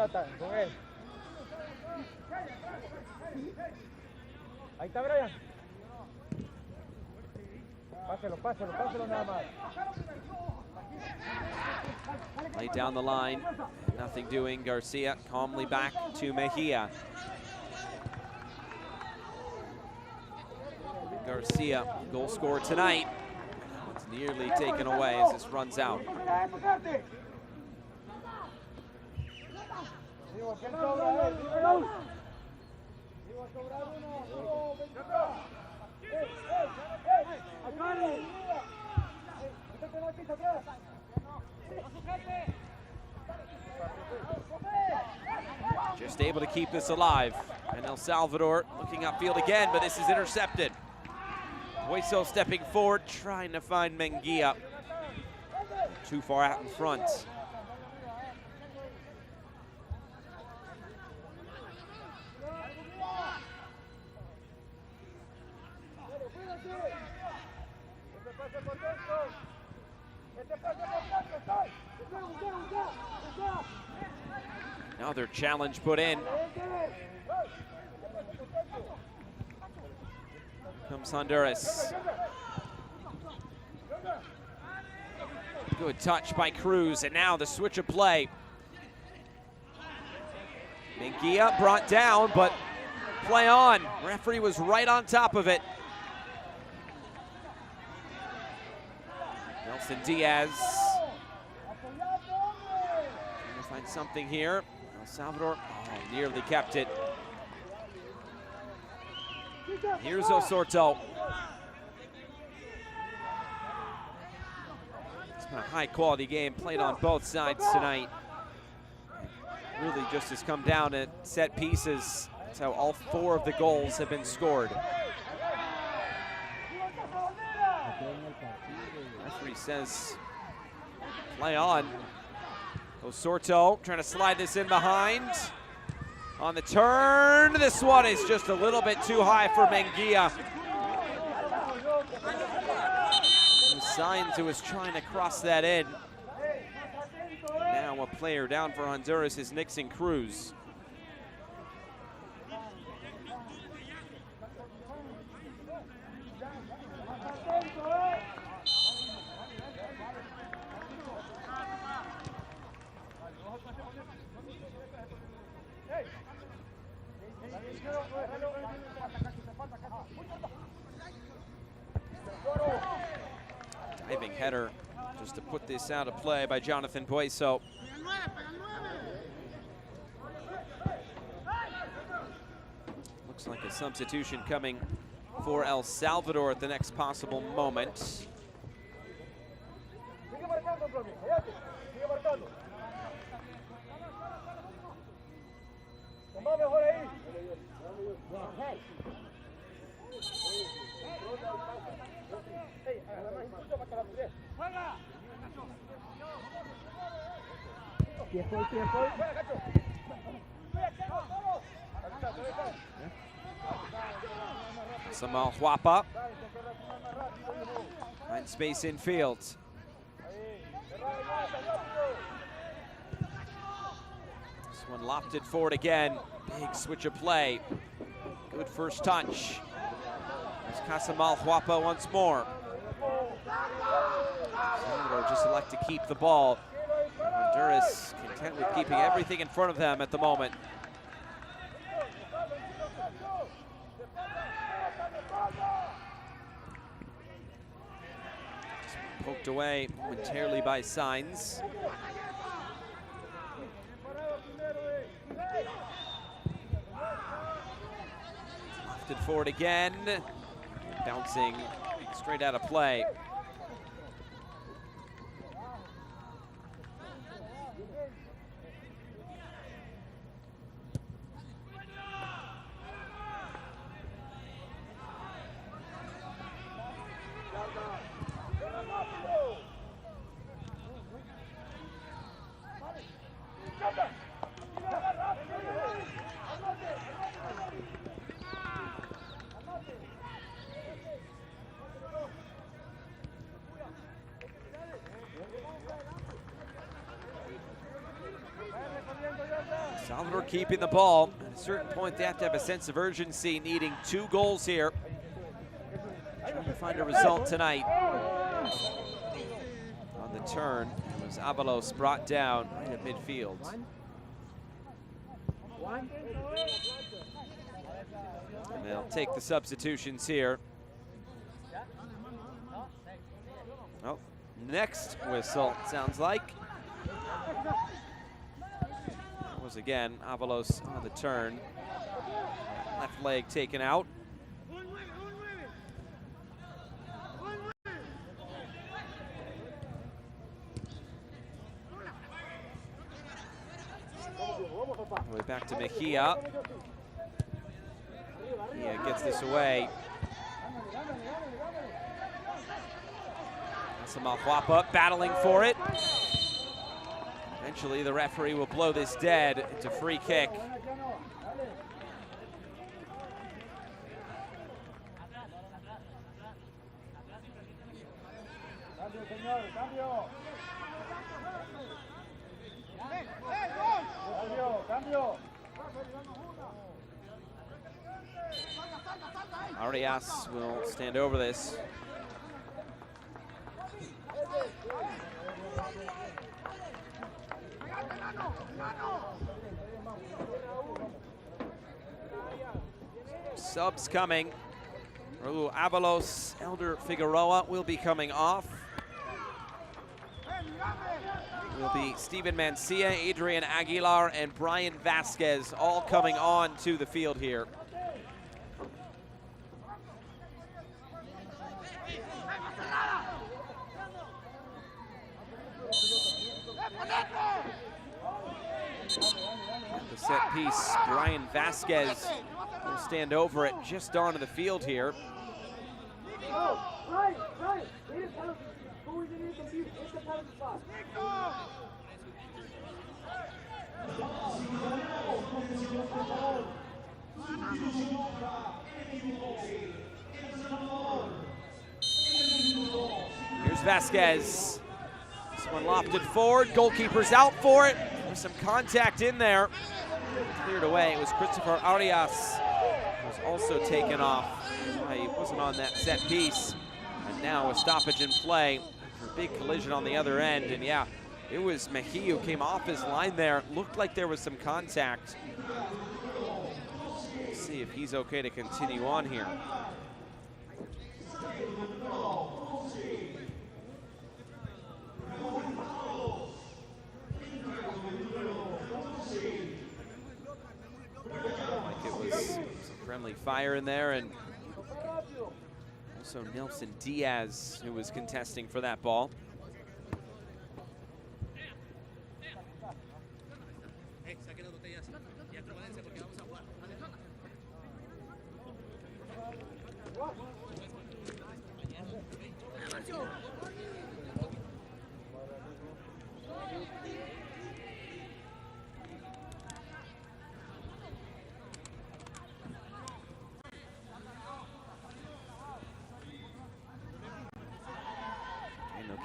está Brian. Páselo nada más. Laid down the line, nothing doing. Garcia calmly back to Mejia. Garcia, goal scorer tonight. It's nearly taken away as this runs out. Just able to keep this alive. And El Salvador looking upfield again, but this is intercepted. Hueso stepping forward, trying to find Menguia. Too far out in front. Another challenge put in. Comes Honduras. Good touch by Cruz, and now the switch of play. Menguia brought down, but play on. Referee was right on top of it. Nelson Diaz. Trying to find something here. El Salvador, nearly kept it. Here's Osorto. It's been a high quality game played on both sides tonight. Really just has come down to set pieces. That's how all 4 of the goals have been scored. Referee says play on. Osorto trying to slide this in behind. On the turn, this one is just a little bit too high for Menguia. Signs who was trying to cross that in. Now a player down for Honduras is Nixon Cruz. Diving header just to put this out of play by Jonathan Bueso. Looks like a substitution coming for El Salvador at the next possible moment. Samal Huapa finds space in field. This one lofted forward again. Big switch of play. Good first touch. There's Casamal Huapa once more. Salvador just elect to keep the ball. Honduras content with keeping everything in front of them at the moment. Poked away momentarily by Signs. Lofted forward again. Bouncing straight out of play. Salvador keeping the ball. At a certain point, they have to have a sense of urgency, needing 2 goals here. Trying to find a result tonight. On the turn, it was Avalos brought down right at midfield. And they'll take the substitutions here. Oh, next whistle, sounds like. Was again Avalos on the turn. Left leg taken out. Way back to Mejia. Mejia gets this away. Samal Huapa battling for it. Eventually, the referee will blow this dead. It's a free kick. Arias will stand over this. Subs coming. Raul Avalos, Elder Figueroa will be coming off. Will be Steven Mancia, Adrian Aguilar, and Brian Vasquez all coming on to the field here. The set piece, Brian Vasquez will stand over it just onto the field here. Here's Vasquez. This one lofted forward, goalkeeper's out for it. There's some contact in there. Cleared away, it was Christopher Arias who was also taken off. He wasn't on that set piece. And now a stoppage in play for a big collision on the other end. And yeah, it was Mejia who came off his line there. Looked like there was some contact. Let's see if he's okay to continue on here. Like it was some friendly fire in there, and also Nelson Diaz, who was contesting for that ball.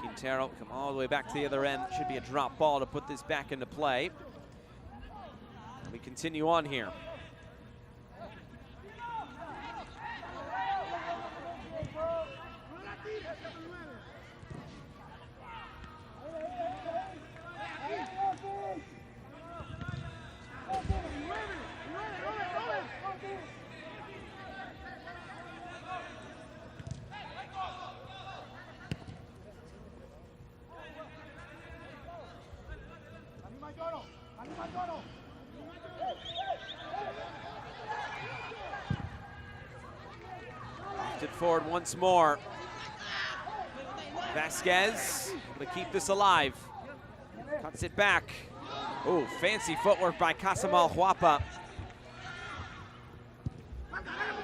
Quintero come all the way back to the other end. Should be a drop ball to put this back into play. We continue on here. Lifted forward once more. Vasquez able to keep this alive. Cuts it back. Oh, fancy footwork by Casamal Huapa.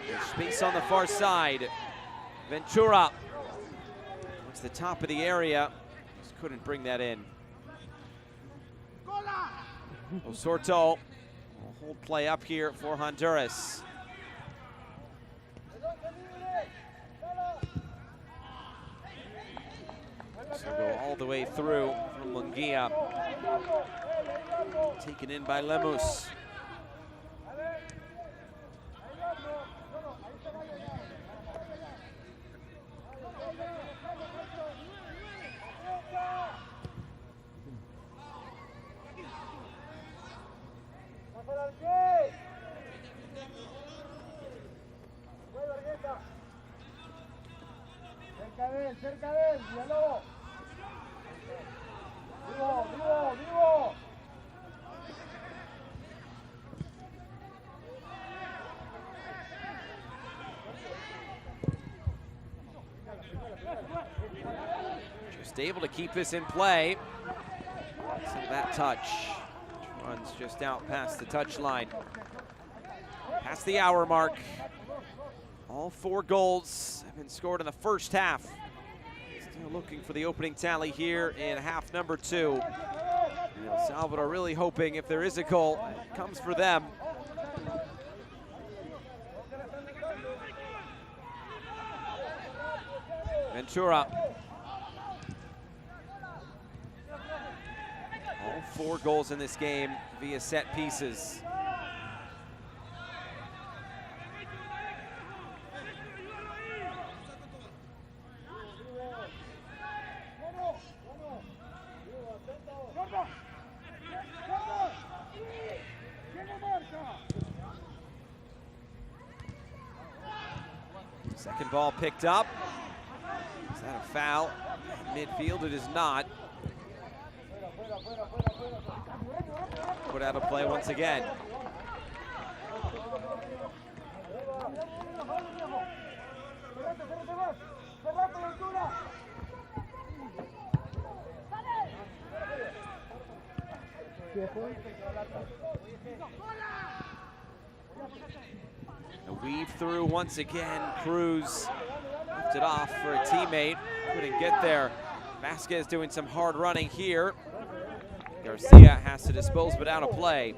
There's space on the far side. Ventura. It's the top of the area. Just couldn't bring that in. Osorto will hold play up here for Honduras. So go all the way through from Munguia. Taken in by Lemus. Cerca de él, Villalobos. Vivo, vivo, vivo. Just able to keep this in play. So that touch runs just out past the touch line. Past the hour mark. All 4 goals have been scored in the first half. Still looking for the opening tally here in half number 2. El Salvador really hoping if there is a goal, it comes for them. Ventura. All 4 goals in this game via set pieces. Second ball picked up. Is that a foul? Midfield, it is not. Put out of play once again. A weave through once again. Cruz left it off for a teammate. Couldn't get there. Vasquez doing some hard running here. Garcia has to dispose but out of play.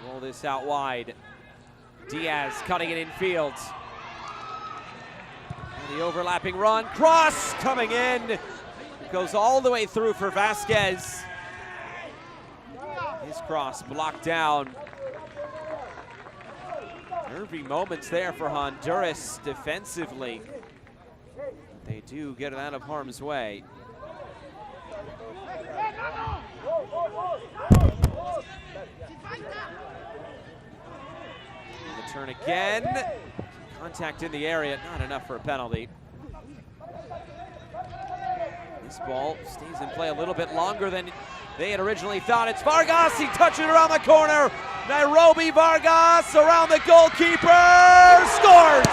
Roll this out wide. Diaz cutting it infield. And the overlapping run. Cross coming in. It goes all the way through for Vasquez. cross blocked down. Nervy moments there for Honduras defensively. They do get it out of harm's way. The turn again. Contact in the area, not enough for a penalty. This ball stays in play a little bit longer than they had originally thought. It's Vargas, he touches it around the corner. Nairobi Vargas around the goalkeeper, scores!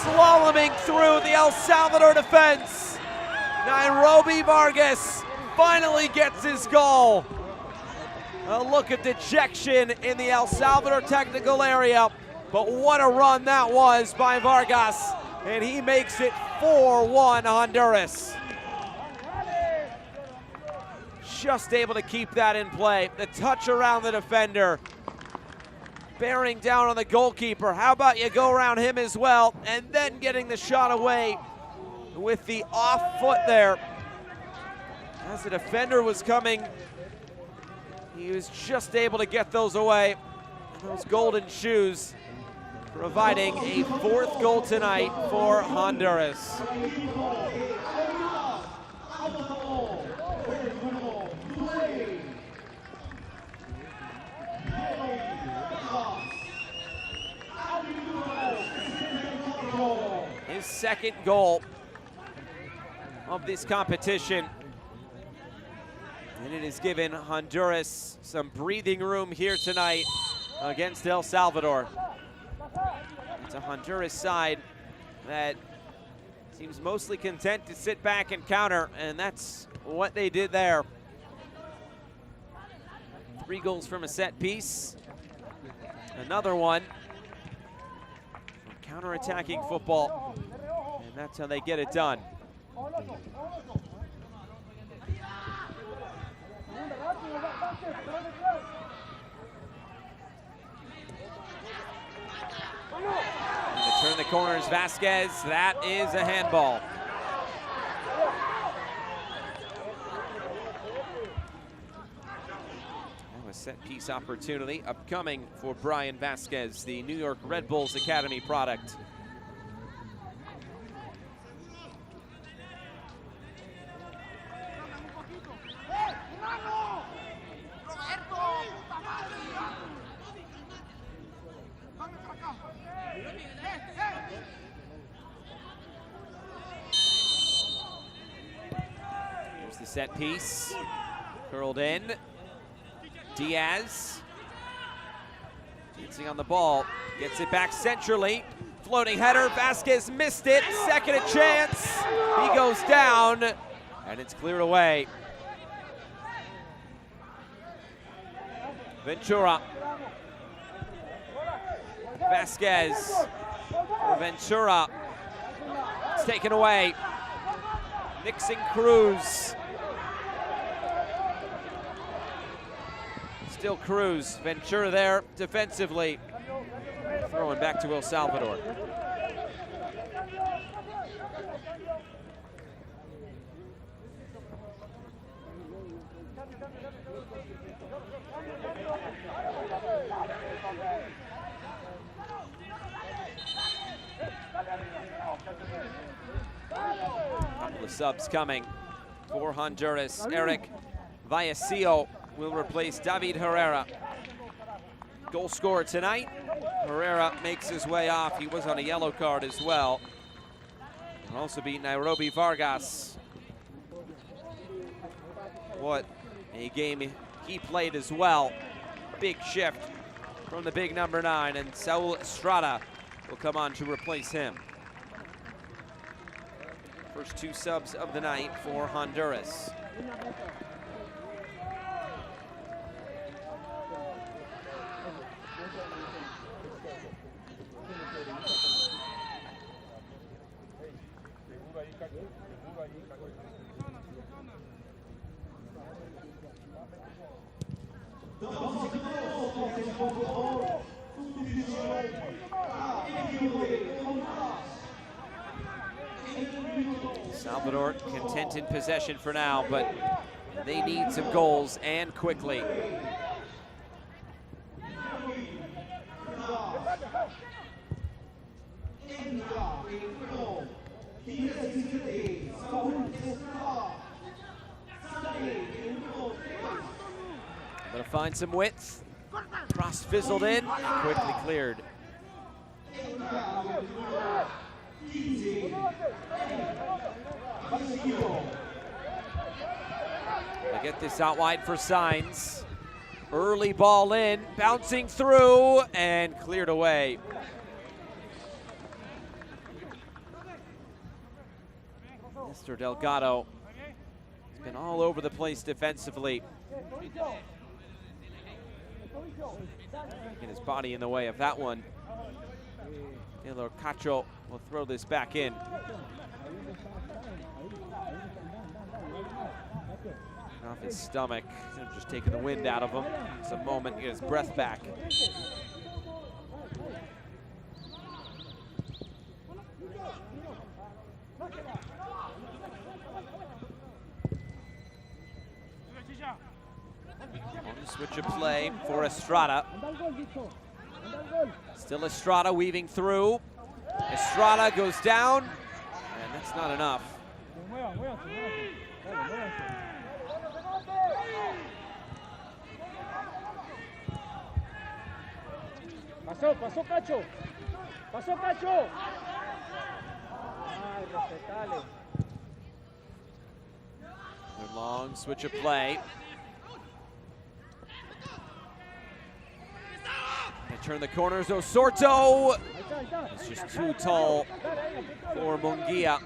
Slaloming through the El Salvador defense. Nairobi Vargas finally gets his goal. A look at dejection in the El Salvador technical area, but what a run that was by Vargas, and he makes it 4-1 Honduras. Just able to keep that in play. The touch around the defender, bearing down on the goalkeeper. How about you go around him as well, and then getting the shot away with the off foot there. As the defender was coming, he was just able to get those away. Those golden shoes providing a 4th goal tonight for Honduras. His 2nd goal of this competition. And it has given Honduras some breathing room here tonight against El Salvador. It's a Honduras side that seems mostly content to sit back and counter, and that's what they did there. 3 goals from a set piece. Another one from counter-attacking football, and that's how they get it done. And to turn the corner is Vasquez. That is a handball. A set-piece opportunity upcoming for Brian Vasquez, the New York Red Bulls Academy product. Here's the set piece, curled in. Diaz, dancing on the ball, gets it back centrally. Floating header, Vasquez missed it, second a chance. He goes down, and it's cleared away. Ventura. Vasquez. Ventura. It's taken away. Nixon Cruz. Still Cruz. Ventura there defensively. Throwing back to El Salvador. Couple of subs coming for Honduras. Eric Vallecillo will replace David Herrera. Goal scorer tonight. Herrera makes his way off. He was on a yellow card as well. Also beat Nairobi Vargas. What a game he played as well. Big shift from the big number 9, and Saul Estrada will come on to replace him. First 2 subs of the night for Honduras. Salvador content in possession for now, but They need some goals, and quickly. Gonna find some width. Cross fizzled in, and quickly cleared. They get this out wide for Signs. Early ball in, bouncing through, and cleared away. Mr. Delgado has been all over the place defensively. Get his body in the way of that one. Taylor Cacho will throw this back in. Off his stomach, just taking the wind out of him. It's a moment to get his breath back. Switch of play for Estrada. Still Estrada weaving through. Estrada goes down, and that's not enough. Pasó Cacho. Pasó Cacho. Ay, respetale. Another long switch of play. They turn the corners, Osorto. It's just too tall for Munguia.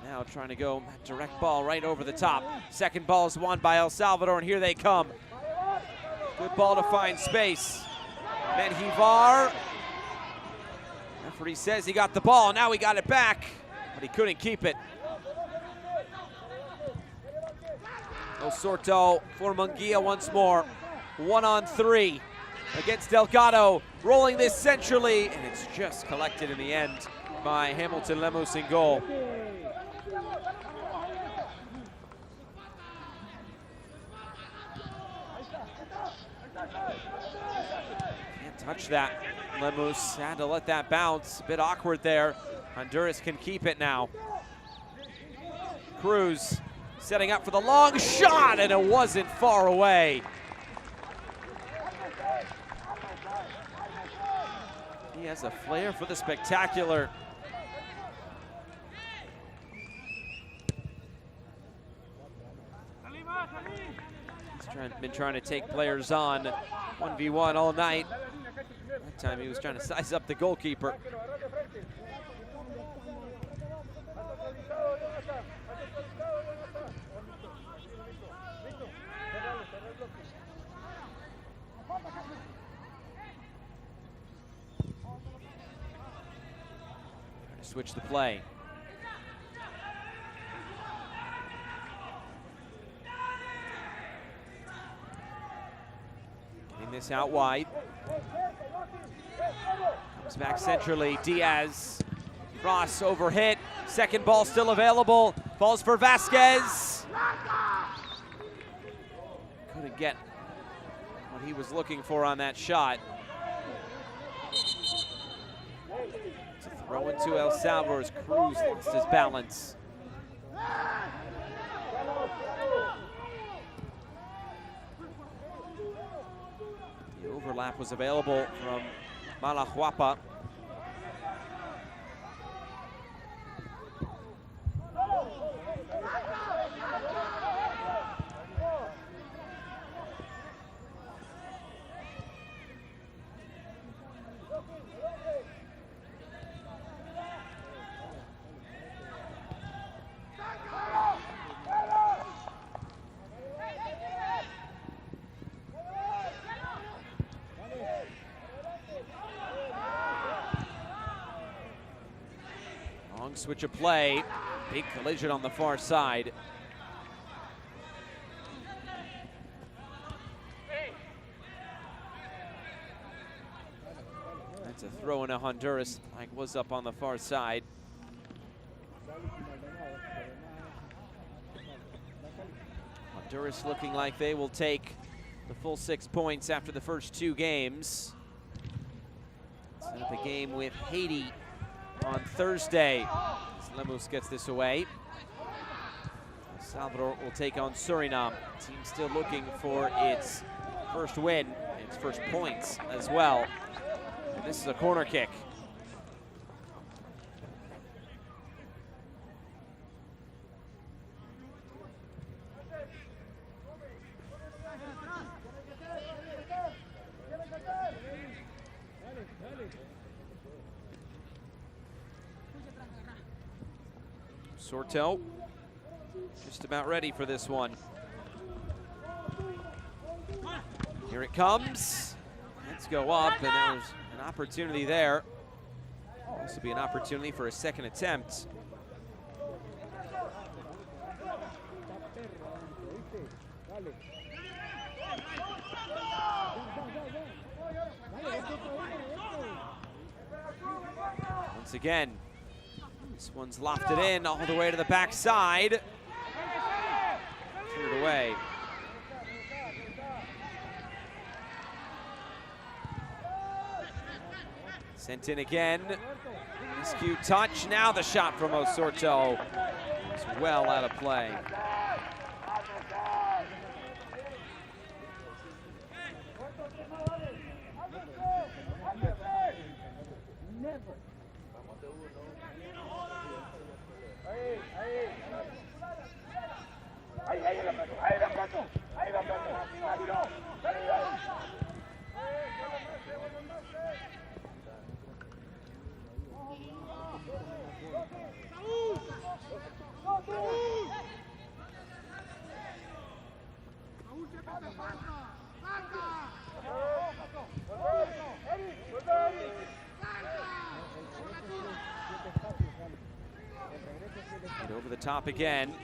Now trying to go direct ball right over the top. Second ball is won by El Salvador, and here they come. Good ball to find space. Menjivar. Referee says he got the ball. Now he got it back, but he couldn't keep it. Osorto for Munguia once more. 1-on-3 against Delgado. Rolling this centrally, and it's just collected in the end by Hamilton Lemus in goal. Can't touch that. Lemus had to let that bounce. A bit awkward there. Honduras can keep it now. Cruz setting up for the long shot, and it wasn't far away. He has a flair for the spectacular. He's been trying to take players on 1v1 all night. That time he was trying to size up the goalkeeper. Switch the play. Getting this out wide. Comes back centrally. Diaz. Cross over hit. Second ball still available. Falls for Vasquez. Couldn't get what he was looking for on that shot. Throw into El Salvador as Cruz lost his balance. The overlap was available from Malahuapa. Switch of play, big collision on the far side. That's a throw into Honduras, like was up on the far side. Honduras looking like they will take the full 6 points after the first 2 games. Set up a game with Haiti on Thursday. Lemus gets this away. Salvador will take on Suriname. Team still looking for its first win, its first points as well. And this is a corner kick. Sortel just about ready for this one. Here it comes. Let's go up, and there's an opportunity there. Also be an opportunity for a second attempt. Once again, this one's lofted in all the way to the backside. Cleared away. Sent in again. Miscue touch. Now the shot from Osorto is well out of play. And over the top again.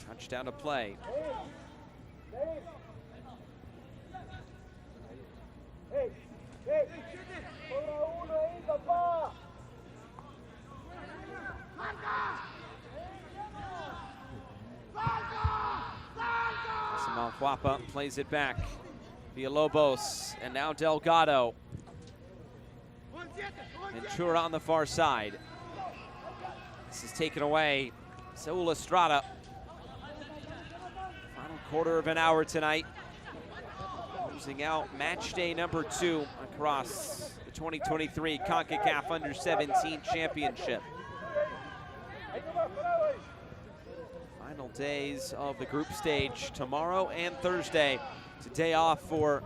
Touchdown to play. Huapa plays it back. Villalobos, and now Delgado. Ventura on the far side. This is taken away. Saul Estrada. Final quarter of an hour tonight. Closing out match day number 2 across the 2023 Concacaf Under-17 Championship. Final days of the group stage tomorrow and Thursday. It's a day off for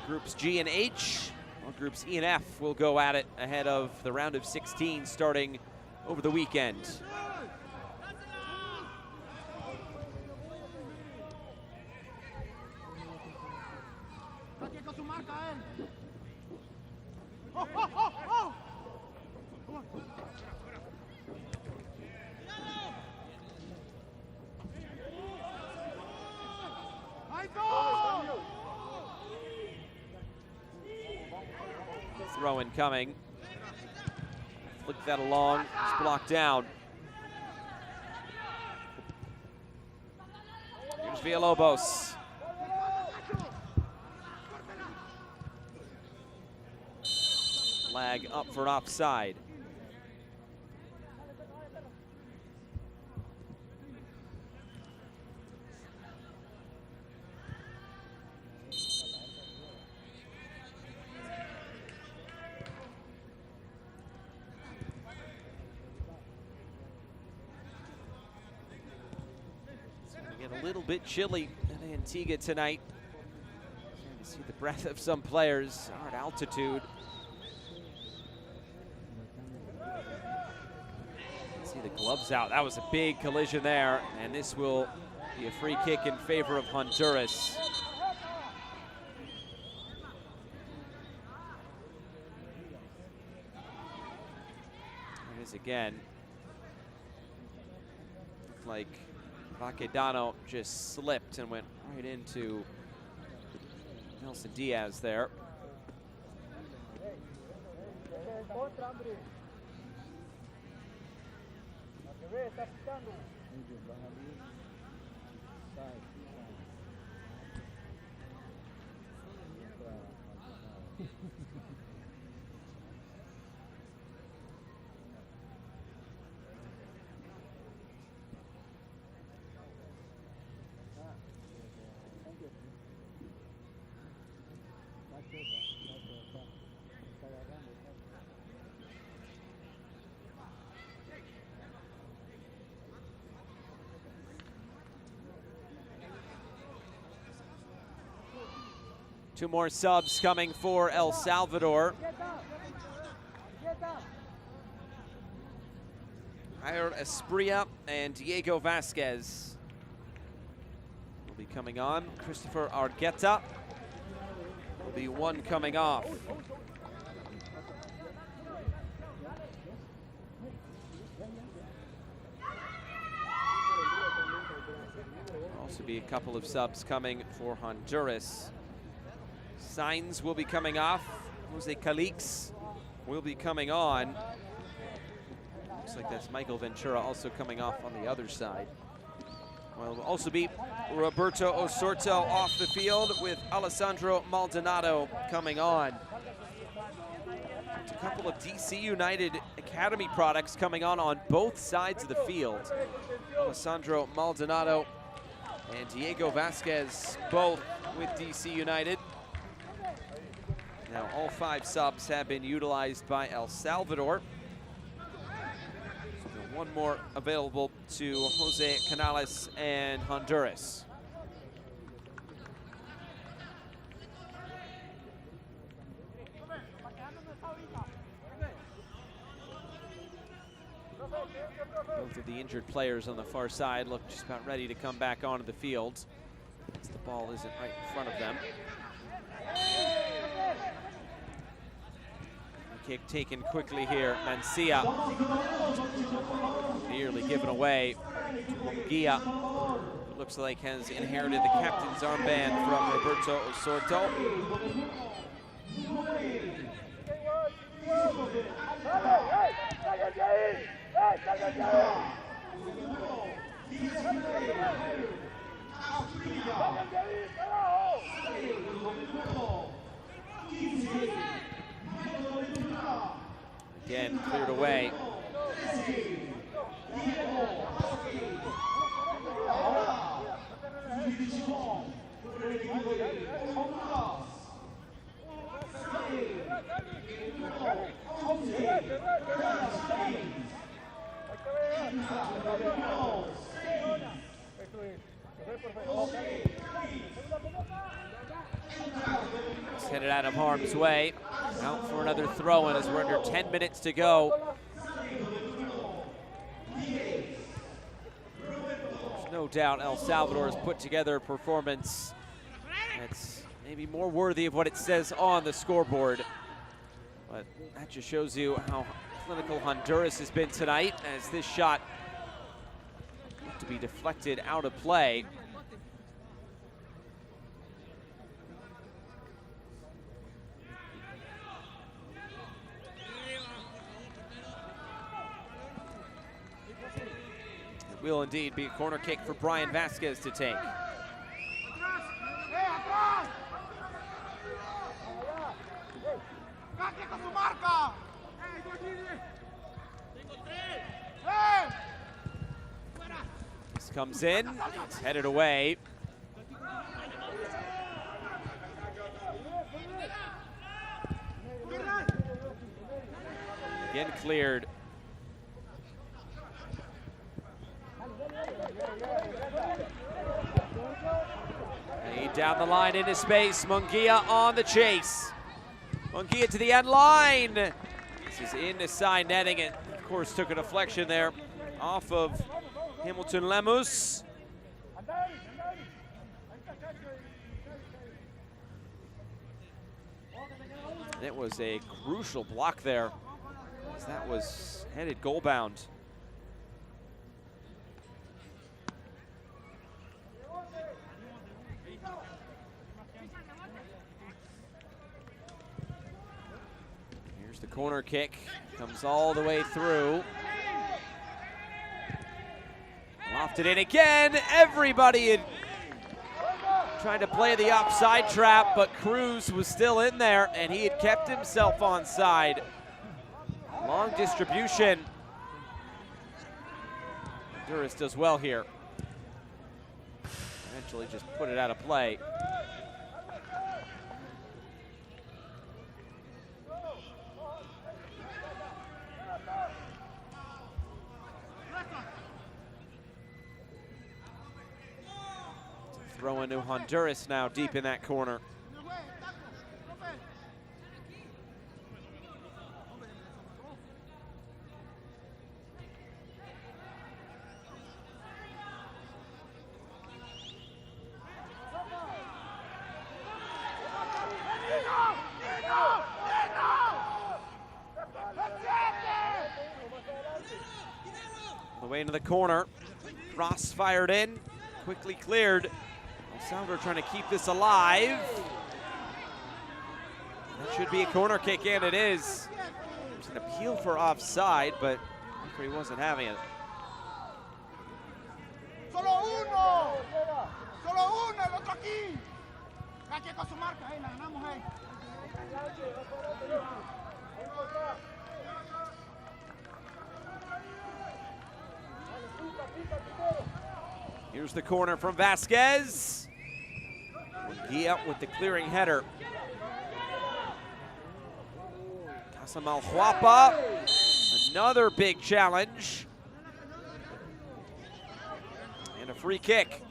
groups G and H. Well, groups E and F will go at it ahead of the round of 16 starting over the weekend. Throw in coming. Flick that along. It's blocked down. Here's Villalobos. Flag up for offside. A little bit chilly in Antigua tonight. Starting to see the breath of some players are at altitude. See the gloves out. That was a big collision there, and this will be a free kick in favor of Honduras. It is again. Looked like Baquedano just slipped and went right into Nelson Diaz there. Two more subs coming for El Salvador. Jair Esprilla and Diego Vasquez will be coming on. Christopher Argueta will be one coming off. Also be a couple of subs coming for Honduras. Signs will be coming off. Jose Calix will be coming on. Looks like that's Michael Ventura also coming off on the other side. Well, will also be Roberto Osorto off the field with Alessandro Maldonado coming on. A couple of DC United Academy products coming on both sides of the field. Alessandro Maldonado and Diego Vasquez both with DC United. Now all 5 subs have been utilized by El Salvador. So one more available to Jose Canales and Honduras. Both of the injured players on the far side look just about ready to come back onto the field. As the ball isn't right in front of them. Kick taken quickly here. Mancia nearly given away to Munguia. Looks like has inherited the captain's armband from Roberto Osorto. Again, cleared away. He's headed out of harm's way. Out for another throw-in as we're under 10 minutes to go. There's no doubt El Salvador has put together a performance that's maybe more worthy of what it says on the scoreboard. But that just shows you how clinical Honduras has been tonight, as this shot to be deflected out of play. It will indeed be a corner kick for Brian Vasquez to take. This comes in, it's headed away. Again cleared. Down the line into space, Munguia on the chase. Munguia to the end line. This is into side netting, and of course took a deflection there off of Hamilton Lemus. It was a crucial block there, as that was headed goal bound. The corner kick comes all the way through. Left it in again. Everybody had tried to play the offside trap, but Cruz was still in there, and he had kept himself onside. Long distribution. Honduras does well here. Eventually just put it out of play. Throw into Honduras now, deep in that corner. The way into the corner. Ross fired in, quickly cleared. Salvador trying to keep this alive. That should be a corner kick, and it is. There's an appeal for offside, but he wasn't having it. Solo uno. Solo uno, el otro aquí. Aquí con su marca, la ganamos ahí. Here's the corner from Vasquez. Guia with the clearing header. Casamalhuapa, another big challenge. And a free kick.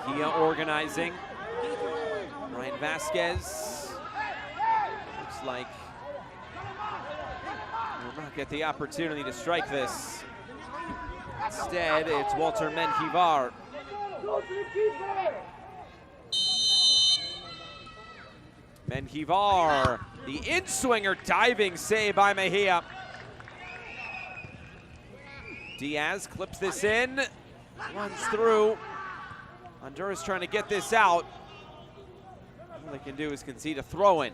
Mejia organizing. Ryan Vasquez. Looks like will not get the opportunity to strike this. Instead, it's Walter Menjivar. Menjivar, the in-swinger diving save by Mejia. Diaz clips this in, runs through. Honduras trying to get this out. All they can do is concede a throw-in.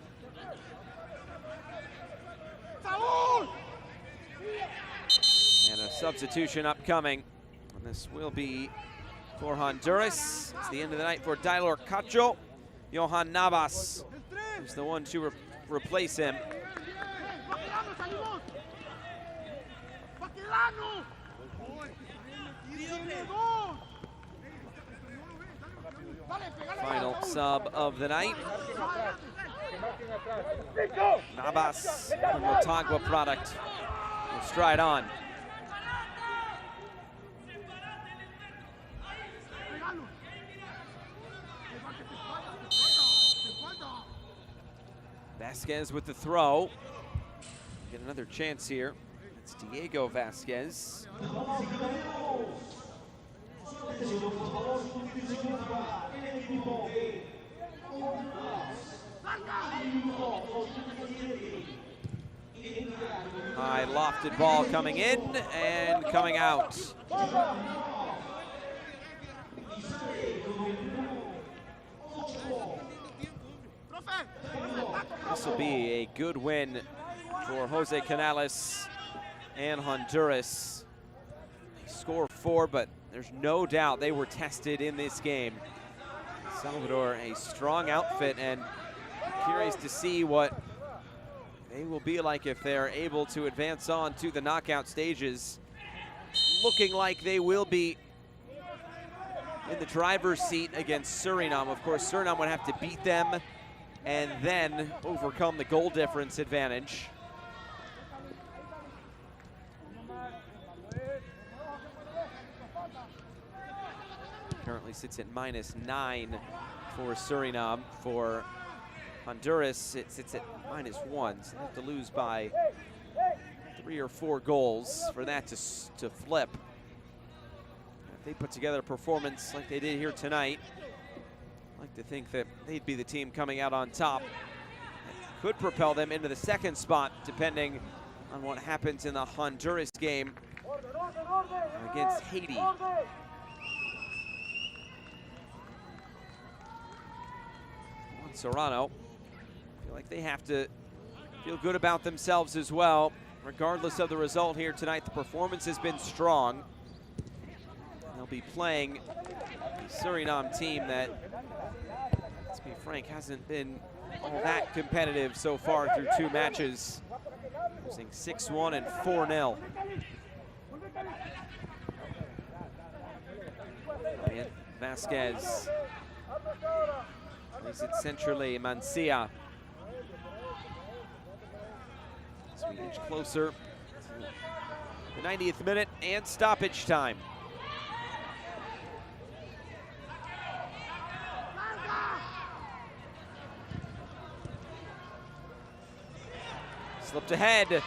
And a substitution upcoming. And this will be for Honduras. It's the end of the night for Dailor Cacho. Johan Navas is the one to replace him. Final sub of the night. Navas, the Motagua product, will stride on. Vasquez with the throw. Get another chance here. It's Diego Vasquez. High lofted ball coming in and coming out. This will be a good win for Jose Canales and Honduras. They score 4, but there's no doubt they were tested in this game. Salvador, a strong outfit, and curious to see what they will be like if they're able to advance on to the knockout stages. Looking like they will be in the driver's seat against Suriname. Of course, Suriname would have to beat them and then overcome the goal difference advantage. Currently sits at -9 for Suriname. For Honduras, it sits at -1, so they have to lose by 3 or 4 goals for that to flip. If they put together a performance like they did here tonight, I'd like to think that they'd be the team coming out on top. That could propel them into the second spot, depending on what happens in the Honduras game against Haiti. Serrano, feel like they have to feel good about themselves as well. Regardless of the result here tonight, the performance has been strong. They'll be playing a Suriname team that, let's be frank, hasn't been all that competitive so far through 2 matches, losing 6-1 and 4-0. Vasquez plays it centrally. Mancia. As we inch closer to the 90th minute and stoppage time. Slipped ahead,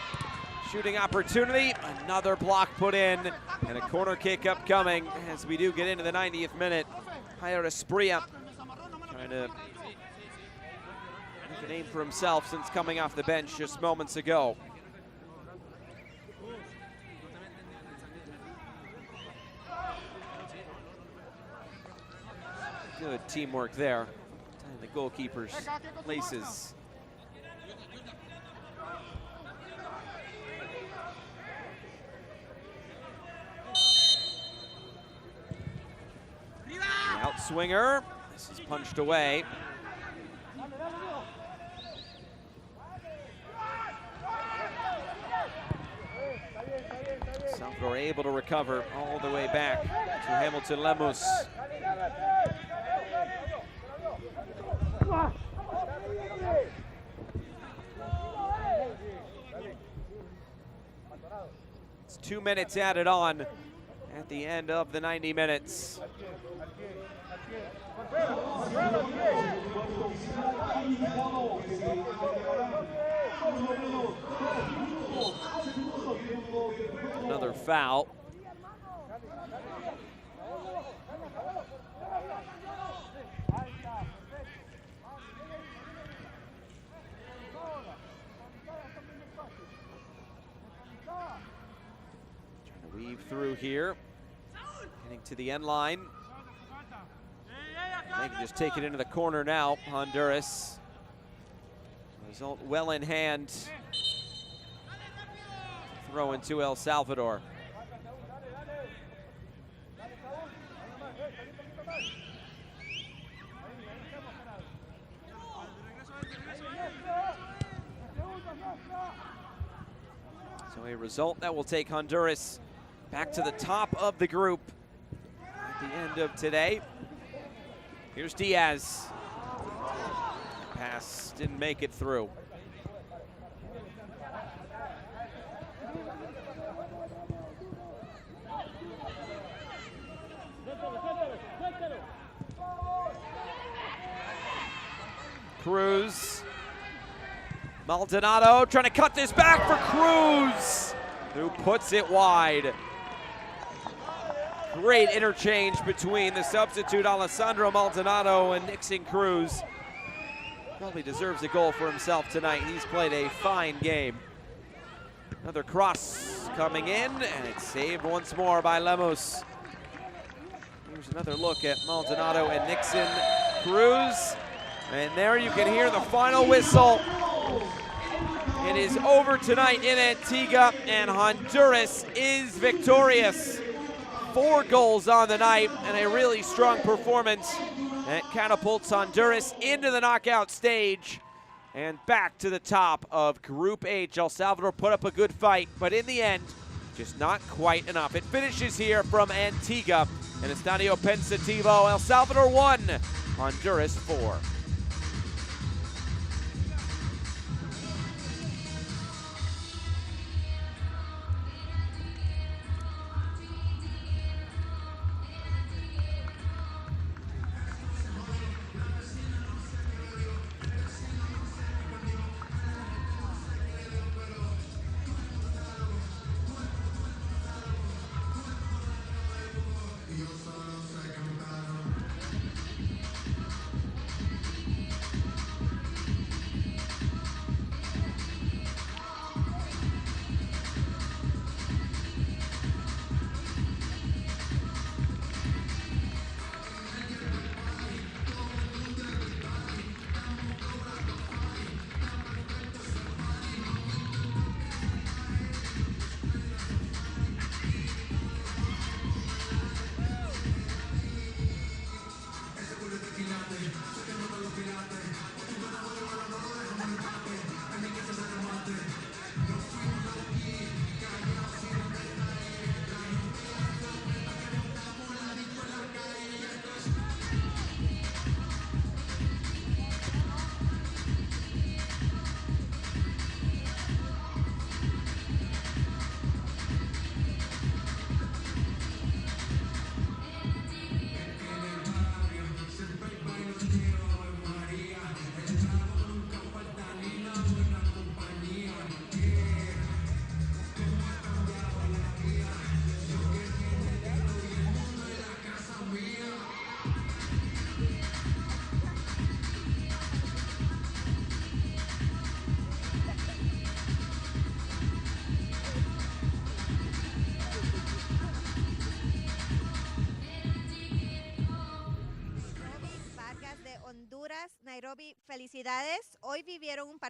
shooting opportunity, another block put in, and a corner kick upcoming as we do get into the 90th minute. Jair Esprilla trying to make a name for himself since coming off the bench just moments ago. Good teamwork there. Tying the goalkeeper's laces. The outswinger. This is punched away. Salvador able to recover all the way back to Hamilton Lemus. It's 2 minutes added on at the end of the 90 minutes. Another foul. Trying to weave through here. Getting to the end line. They can just take it into the corner now, Honduras. Result well in hand. Throw into El Salvador. So a result that will take Honduras back to the top of the group at the end of today. Here's Diaz. Pass didn't make it through. Cruz. Maldonado trying to cut this back for Cruz, who puts it wide. Great interchange between the substitute Alessandro Maldonado and Nixon Cruz. Probably deserves a goal for himself tonight. He's played a fine game. Another cross coming in, and it's saved once more by Lemus. Here's another look at Maldonado and Nixon Cruz. And there you can hear the final whistle. It is over tonight in Antigua, and Honduras is victorious. 4 goals on the night, and a really strong performance that catapults Honduras into the knockout stage and back to the top of Group H. El Salvador put up a good fight, but in the end, just not quite enough. It finishes here from Antigua and Estadio Pensativo. El Salvador 1, Honduras 4. Roby, felicidades. Hoy vivieron un partido